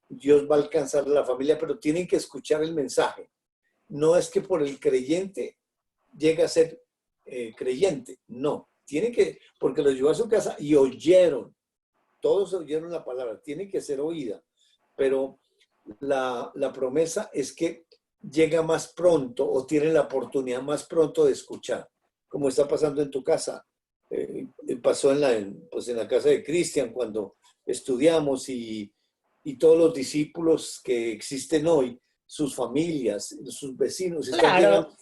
B: Dios va a alcanzar a la familia, pero tienen que escuchar el mensaje. No es que por el creyente llegue a ser creyente, no. Tiene que, porque lo llevó a su casa y oyeron, todos oyeron la palabra, tiene que ser oída, pero la promesa es que llega más pronto o tiene la oportunidad más pronto de escuchar, como está pasando en tu casa. Pasó en la casa de Cristian cuando estudiamos y todos los discípulos que existen hoy, sus familias, sus vecinos, están llegando
A: Claro,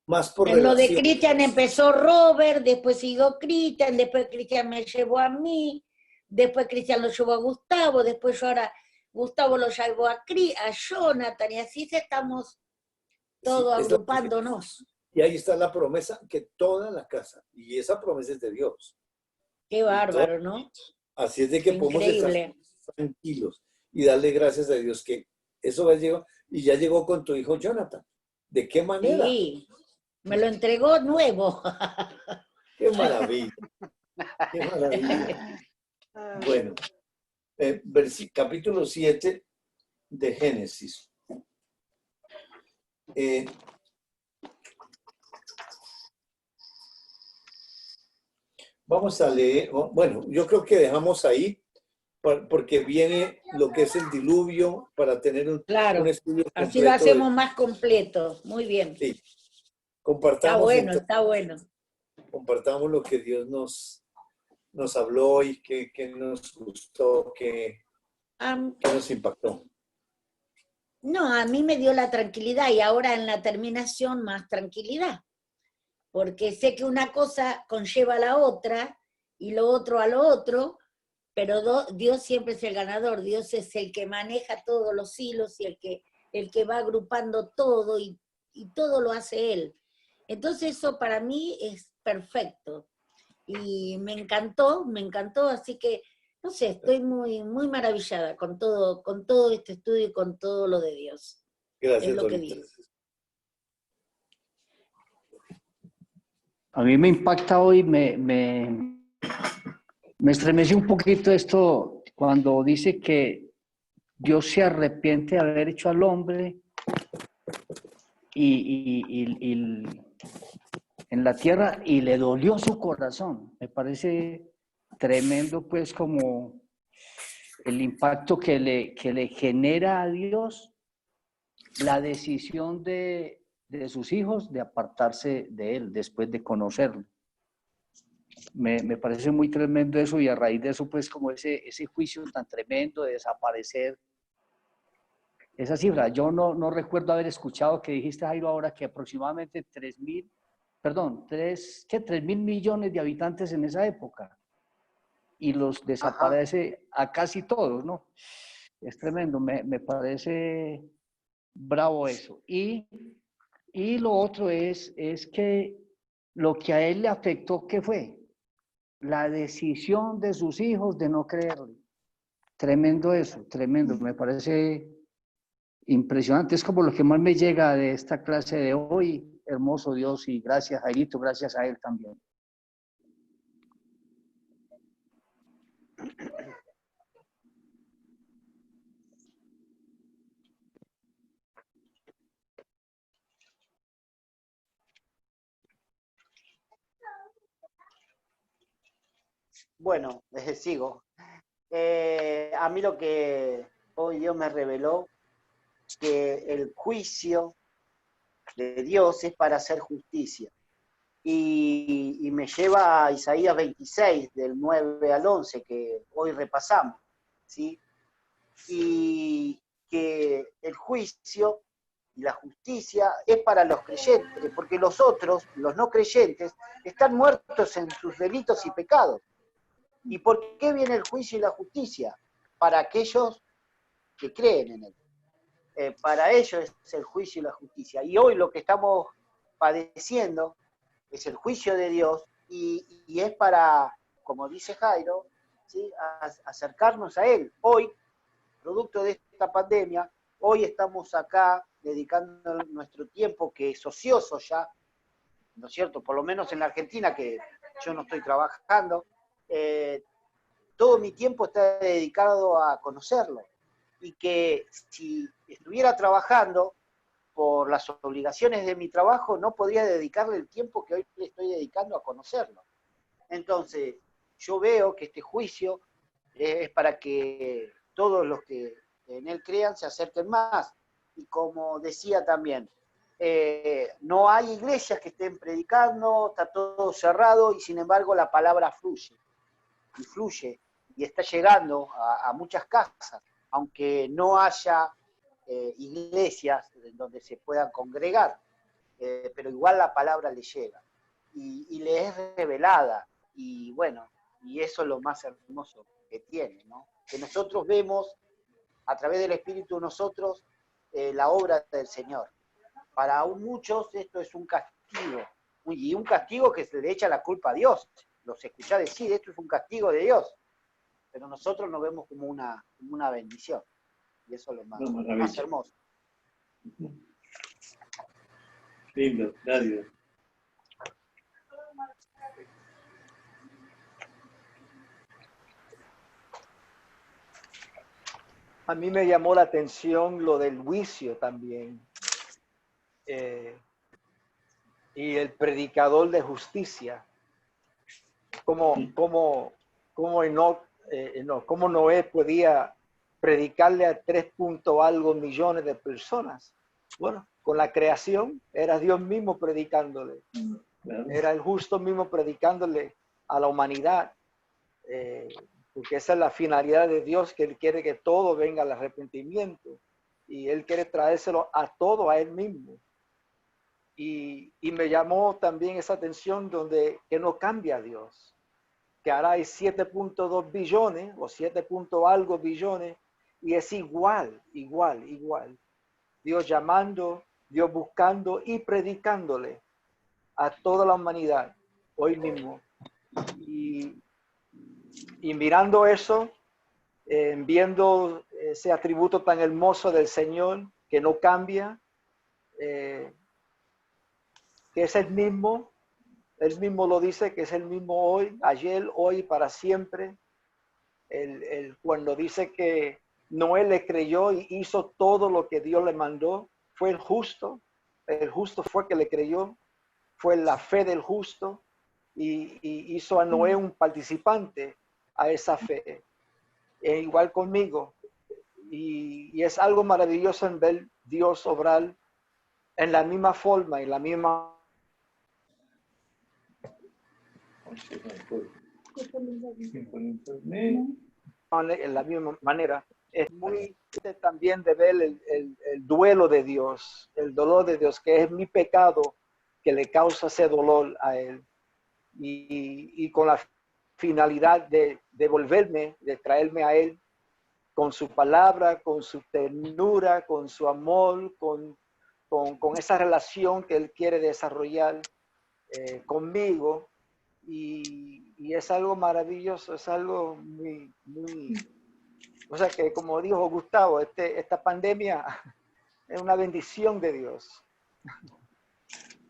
B: más por
A: en lo de
B: relación.
A: Cristian empezó Robert, después siguió Cristian, después Cristian me llevó a mí, después Cristian lo llevó a Gustavo, después yo ahora Gustavo lo llevó a Jonathan, y así estamos
B: Sí,
A: todos agrupándonos.
B: y ahí está la promesa que toda la casa, y esa promesa es de Dios.
A: Qué bárbaro, ¿no?
B: Así es de que podemos estar
A: Increíble.
B: tranquilos y darle gracias a Dios que eso va a llegar, y ya llegó con tu hijo Jonathan. ¿De qué manera?
A: Sí, me lo entregó nuevo.
B: ¡Qué maravilla! ¡Qué maravilla! Bueno, capítulo 7 de Génesis. Vamos a leer, bueno, yo creo que dejamos ahí porque viene lo que es el diluvio para tener un
A: Claro,
B: estudio
A: así lo
B: completo.
A: hacemos más completo. Muy bien.
B: Sí.
A: Está
B: Compartamos,
A: bueno,
B: entonces,
A: está bueno.
B: compartamos lo que Dios nos habló y que nos gustó, que nos impactó.
A: No, a mí me dio la tranquilidad y ahora en la terminación más tranquilidad, porque sé que una cosa conlleva a la otra y lo otro a lo otro, pero Dios siempre es el ganador, Dios es el que maneja todos los hilos y el que va agrupando todo y todo lo hace Él. Entonces eso para mí es perfecto y me encantó, así que no sé, estoy muy, muy maravillada con todo este estudio y con todo lo de Dios.
B: Gracias,
A: Es lo que
B: Dorita.
A: digo.
F: A mí me impacta hoy, me estremece un poquito esto cuando dice que Dios se arrepiente de haber hecho al hombre y en la tierra y le dolió su corazón. Me parece tremendo, pues, como el impacto que le genera a Dios la decisión de sus hijos de apartarse de él después de conocerlo. Me parece muy tremendo eso, y a raíz de eso, pues, como ese juicio tan tremendo de desaparecer esa cifra. Yo no recuerdo haber escuchado que dijiste, Jairo, ahora que aproximadamente 3.000 millones de habitantes en esa época, y los desaparece a casi todos, ¿no? Es tremendo, me parece bravo eso. Y lo otro es que lo que a él le afectó, ¿qué fue? La decisión de sus hijos de no creerle. Tremendo eso, tremendo. Me parece impresionante. Es como lo que más me llega de esta clase de hoy. Hermoso Dios, y gracias, Jairito, gracias a él también.
C: Bueno, sigo. A mí lo que hoy Dios me reveló, que el juicio de Dios es para hacer justicia. Y me lleva a Isaías 26, del 9 al 11, que hoy repasamos, ¿sí? Y que el juicio y la justicia es para los creyentes, porque los otros, los no creyentes, están muertos en sus delitos y pecados. ¿Y por qué viene el juicio y la justicia? Para aquellos que creen en él. Para ellos es el juicio y la justicia. Y hoy lo que estamos padeciendo es el juicio de Dios y es para, como dice Jairo, ¿sí?, acercarnos a Él. Hoy, producto de esta pandemia, hoy estamos acá dedicando nuestro tiempo, que es ocioso ya, ¿no es cierto? Por lo menos en la Argentina, que yo no estoy trabajando, todo mi tiempo está dedicado a conocerlo. Y que si estuviera trabajando por las obligaciones de mi trabajo, no podría dedicarle el tiempo que hoy le estoy dedicando a conocerlo. Entonces, yo veo que este juicio es para que todos los que en él crean se acerquen más. Y como decía también, no hay iglesias que estén predicando, está todo cerrado y sin embargo la palabra fluye y fluye y está llegando a muchas casas, aunque no haya iglesias en donde se puedan congregar, pero igual la palabra le llega y le es revelada, y bueno, y eso es lo más hermoso que tiene, ¿no? Que nosotros vemos a través del Espíritu nosotros la obra del Señor. Para muchos esto es un castigo, y un castigo que se le echa la culpa a Dios. Los escuchá decir, esto es un castigo de Dios, pero nosotros lo vemos como una bendición, y eso es lo más hermoso.
B: Lindo, gracias.
E: A mí me llamó la atención lo del juicio también. Y el predicador de justicia. Como Noé podía predicarle a 3 algo millones de personas. Bueno, con la creación era Dios mismo predicándole. Era el justo mismo predicándole a la humanidad. Porque esa es la finalidad de Dios, que Él quiere que todo venga al arrepentimiento. Y Él quiere traérselo a todo a Él mismo. Y me llamó también esa atención que no cambia Dios. Que ahora hay 7.2 billones o 7 algo billones y es igual. Dios llamando, Dios buscando y predicándole a toda la humanidad hoy mismo. Y mirando eso, viendo ese atributo tan hermoso del Señor que no cambia, que es el mismo. Él mismo lo dice, que es el mismo hoy, ayer, hoy, para siempre. Cuando dice que Noé le creyó y hizo todo lo que Dios le mandó, fue el justo fue que le creyó, fue la fe del justo, y hizo a Noé un participante a esa fe. Igual conmigo. Y es algo maravilloso en ver Dios obrar en la misma forma, en la misma en la misma manera. Es muy también de ver el duelo de Dios, el dolor de Dios, que es mi pecado que le causa ese dolor a Él. Y con la finalidad de devolverme, de traerme a Él con su palabra, con su ternura, con su amor, con esa relación que Él quiere desarrollar. conmigo y es algo maravilloso, es algo muy, muy, o sea que como dijo Gustavo, esta pandemia es una bendición de Dios.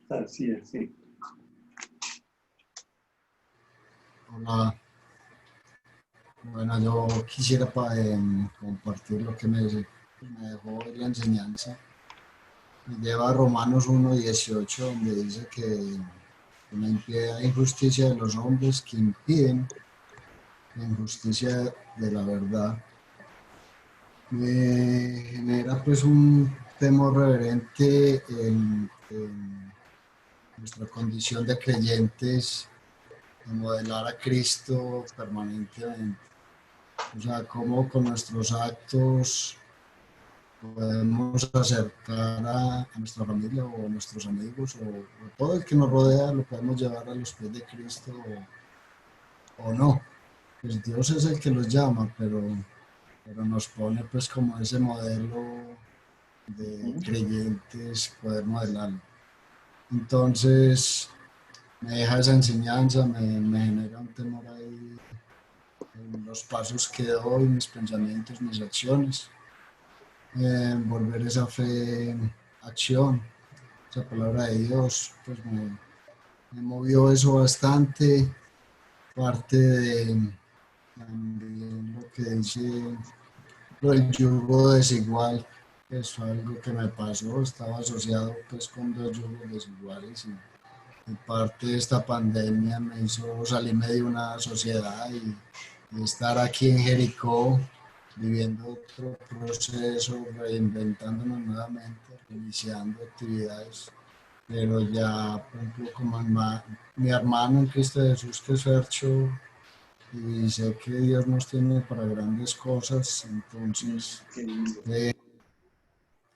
B: Así es, sí.
G: Hola. Bueno, yo quisiera compartir lo que me dejó hoy la enseñanza. Me lleva a Romanos 1:18, donde dice que la impiedad e injusticia de los hombres que impiden la injusticia de la verdad me genera pues un temor reverente en nuestra condición de creyentes, de modelar a Cristo permanentemente. O sea, cómo con nuestros actos podemos acercar a nuestra familia o a nuestros amigos o todo el que nos rodea, lo podemos llevar a los pies de Cristo o no. Pues Dios es el que los llama, pero nos pone pues como ese modelo de creyentes, poder modelarlo. Entonces, me deja esa enseñanza, me genera un temor ahí en los pasos que doy, mis pensamientos, mis acciones. Volver esa fe en acción, esa palabra de Dios, pues me movió eso bastante. Parte de también lo que dice lo del yugo desigual, es algo que me pasó, estaba asociado pues con 2 yugos desiguales y parte de esta pandemia me hizo salirme de una sociedad y estar aquí en Jericó viviendo otro proceso, reinventándonos nuevamente, iniciando actividades, pero ya, por ejemplo, como mi hermano en Cristo Jesús, que es Fercho, y sé que Dios nos tiene para grandes cosas, entonces,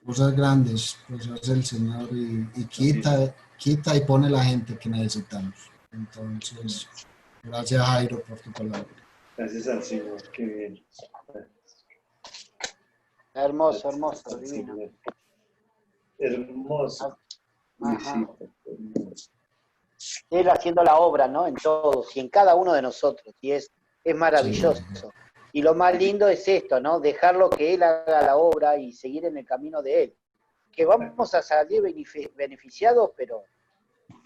G: cosas grandes, pues hace el Señor y quita y pone la gente que necesitamos. Entonces, gracias Jairo por tu palabra.
B: Gracias al Señor, qué bien.
C: Hermoso, hermoso, divino.
B: Hermoso.
C: Ajá. Él haciendo la obra, ¿no? En todos y en cada uno de nosotros, y es maravilloso. Sí. Y lo más lindo es esto, ¿no? Dejarlo que Él haga la obra y seguir en el camino de Él. Que vamos a salir beneficiados, pero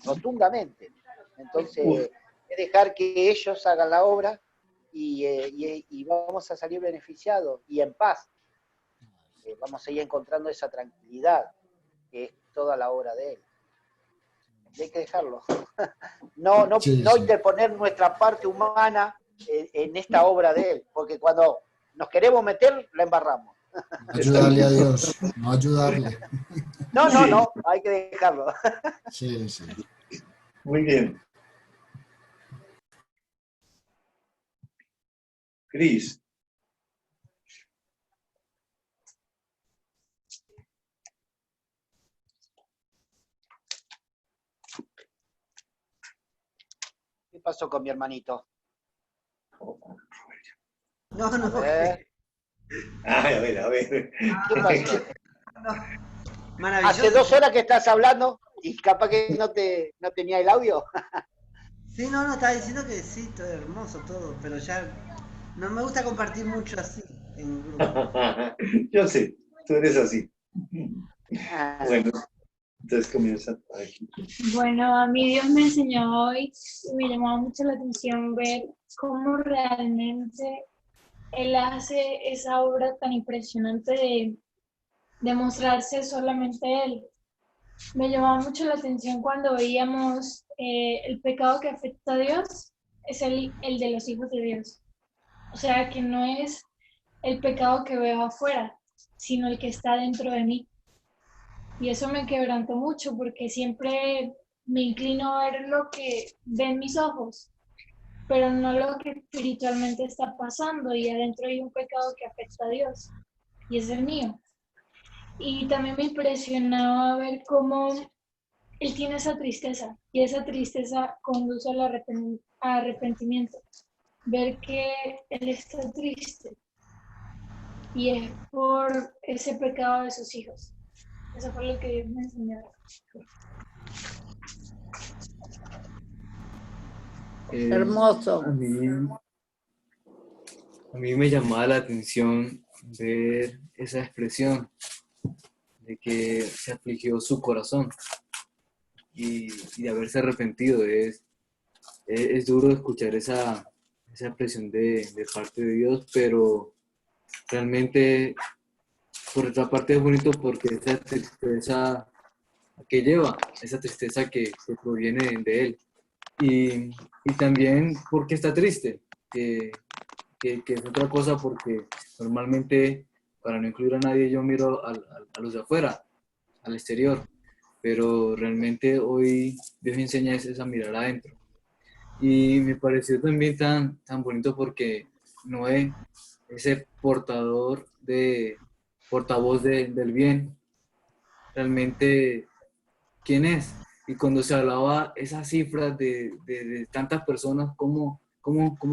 C: rotundamente. Entonces, es dejar que ellos hagan la obra y vamos a salir beneficiados y en paz. Vamos a ir encontrando esa tranquilidad, que es toda la obra de Él. Y hay que dejarlo. No interponer nuestra parte humana en esta obra de Él, porque cuando nos queremos meter, la embarramos.
G: No ayudarle a Dios, no ayudarle.
C: No, hay que dejarlo.
G: Sí, sí.
B: Muy bien. Cris.
C: ¿Qué pasó con mi hermanito?
D: No.
C: A ver.
B: Ay, a ver.
C: ¿Qué pasó?
D: Maravilloso.
C: Hace 2 horas que estás hablando y capaz que no tenía el audio.
D: Sí, no, estaba diciendo que sí, todo hermoso, todo, pero ya no me gusta compartir mucho así en grupo.
B: Yo sé, tú eres así. Bueno, entonces comienza aquí.
H: Bueno, a mí Dios me enseñó hoy y me llamó mucho la atención ver cómo realmente Él hace esa obra tan impresionante de mostrarse solamente Él. Me llamaba mucho la atención cuando veíamos el pecado que afecta a Dios es el de los hijos de Dios. O sea, que no es el pecado que veo afuera, sino el que está dentro de mí. Y eso me quebrantó mucho porque siempre me inclino a ver lo que ven mis ojos, pero no lo que espiritualmente está pasando, y adentro hay un pecado que afecta a Dios, y es el mío. Y también me impresionaba ver cómo Él tiene esa tristeza, y esa tristeza conduce al arrepentimiento. Ver que Él está triste, y es por ese pecado de sus hijos. Eso fue lo que Dios me enseñó.
A: Hermoso.
I: A mí me llamaba la atención ver esa expresión de que se afligió su corazón y de haberse arrepentido. Es duro escuchar esa expresión de parte de Dios, pero realmente por otra parte es bonito porque esa tristeza que lleva, esa tristeza que proviene de Él. Y también porque está triste, que es otra cosa, porque normalmente, para no incluir a nadie, yo miro a los de afuera, al exterior, pero realmente hoy Dios enseña esa mirar adentro. Y me pareció también tan bonito porque Noé, ese portavoz del bien, realmente, ¿quién es? Y cuando se hablaba esas cifras de tantas personas, ¿cómo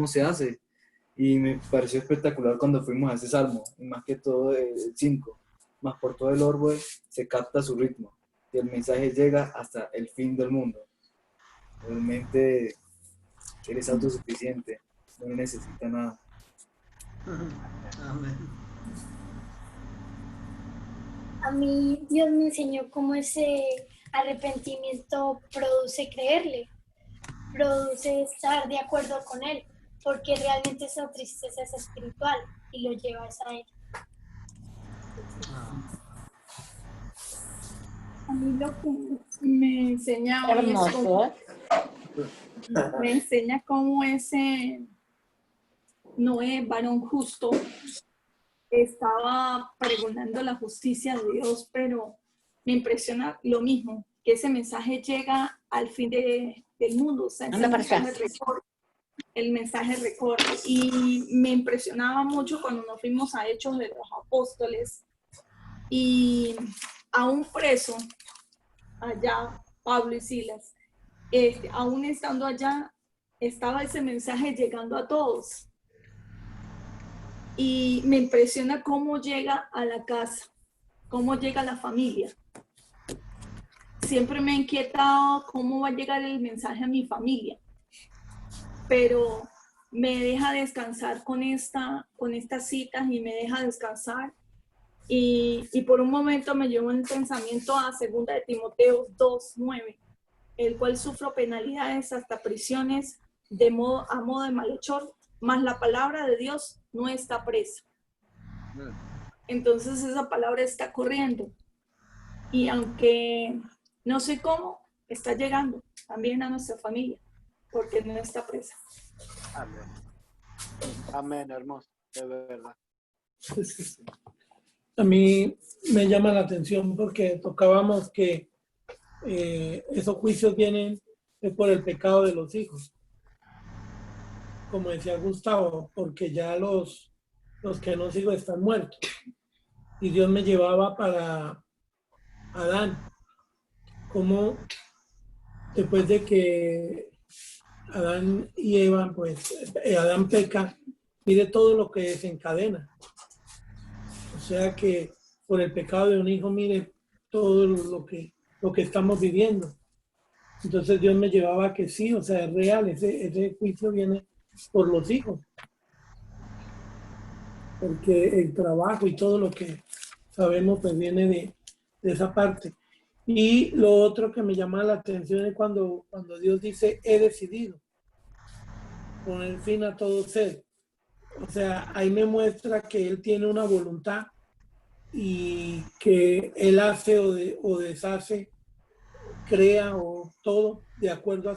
I: se hace? Y me pareció espectacular cuando fuimos a ese salmo, y más que todo el 5, más por todo el orbe se capta su ritmo, y el mensaje llega hasta el fin del mundo. Realmente eres autosuficiente, no necesitas nada.
D: Amén.
H: A mí Dios me enseñó cómo ese arrepentimiento produce creerle, produce estar de acuerdo con Él, porque realmente esa tristeza es espiritual y lo llevas a Él.
J: A mí lo que me enseña hoy es
A: Hermoso.
J: me enseña cómo ese Noé, varón justo, estaba pregonando la justicia de Dios, pero me impresiona lo mismo, que ese mensaje llega al fin del mundo, o sea, el mensaje recorre. Y me impresionaba mucho cuando nos fuimos a Hechos de los Apóstoles y a un preso allá, Pablo y Silas, aún estando allá, estaba ese mensaje llegando a todos. Y me impresiona cómo llega a la casa, cómo llega a la familia. Siempre me ha inquietado cómo va a llegar el mensaje a mi familia, pero me deja descansar con estas citas y me deja descansar. Y por un momento me llevó el pensamiento a 2 de Timoteo 2:9, el cual sufro penalidades hasta prisiones a modo de malhechor, mas la palabra de Dios no está presa. Entonces esa palabra está corriendo. Y aunque no sé cómo, está llegando también a nuestra familia, porque no está presa.
C: Amén. Amén, hermoso, de verdad.
K: A mí me llama la atención porque tocábamos que esos juicios vienen por el pecado de los hijos. Como decía Gustavo, porque ya los que no sigo están muertos. Y Dios me llevaba para Adán. Como después de que Adán y Eva, pues Adán peca, mire todo lo que desencadena. O sea que por el pecado de un hijo, mire todo lo que estamos viviendo. Entonces Dios me llevaba a que sí, o sea, es real, ese juicio viene por los hijos. Porque el trabajo y todo lo que sabemos pues viene de esa parte. Y lo otro que me llama la atención es cuando Dios dice, he decidido poner fin a todo ser. O sea, ahí me muestra que Él tiene una voluntad y que Él hace o deshace, crea o todo de acuerdo a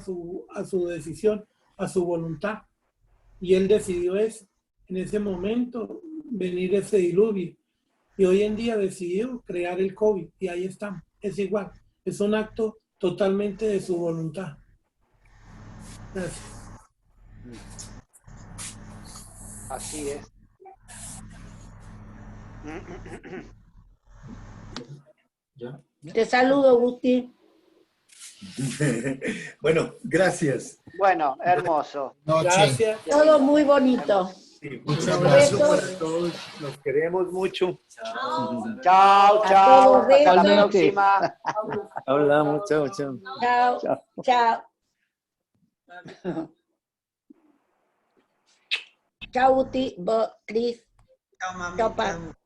K: su decisión, a su voluntad. Y Él decidió eso. En ese momento venir ese diluvio. Y hoy en día decidió crear el COVID y ahí estamos. Es igual. Es un acto totalmente de su voluntad. Gracias.
C: Así es.
B: ¿Ya?
A: Te saludo, Gusti.
B: Bueno, gracias.
C: Bueno, hermoso.
K: Gracias.
A: Todo muy bonito.
B: Sí, un abrazo para todos. Los queremos mucho.
C: Chao,
A: A
C: chao.
A: todos,
C: Hasta la
A: besos.
C: próxima.
B: Hablamos, chao, chao.
A: Chao, chao. Chao, Uti, Cris.
D: Chao, mami.
A: Chao, Pa.
D: Chao.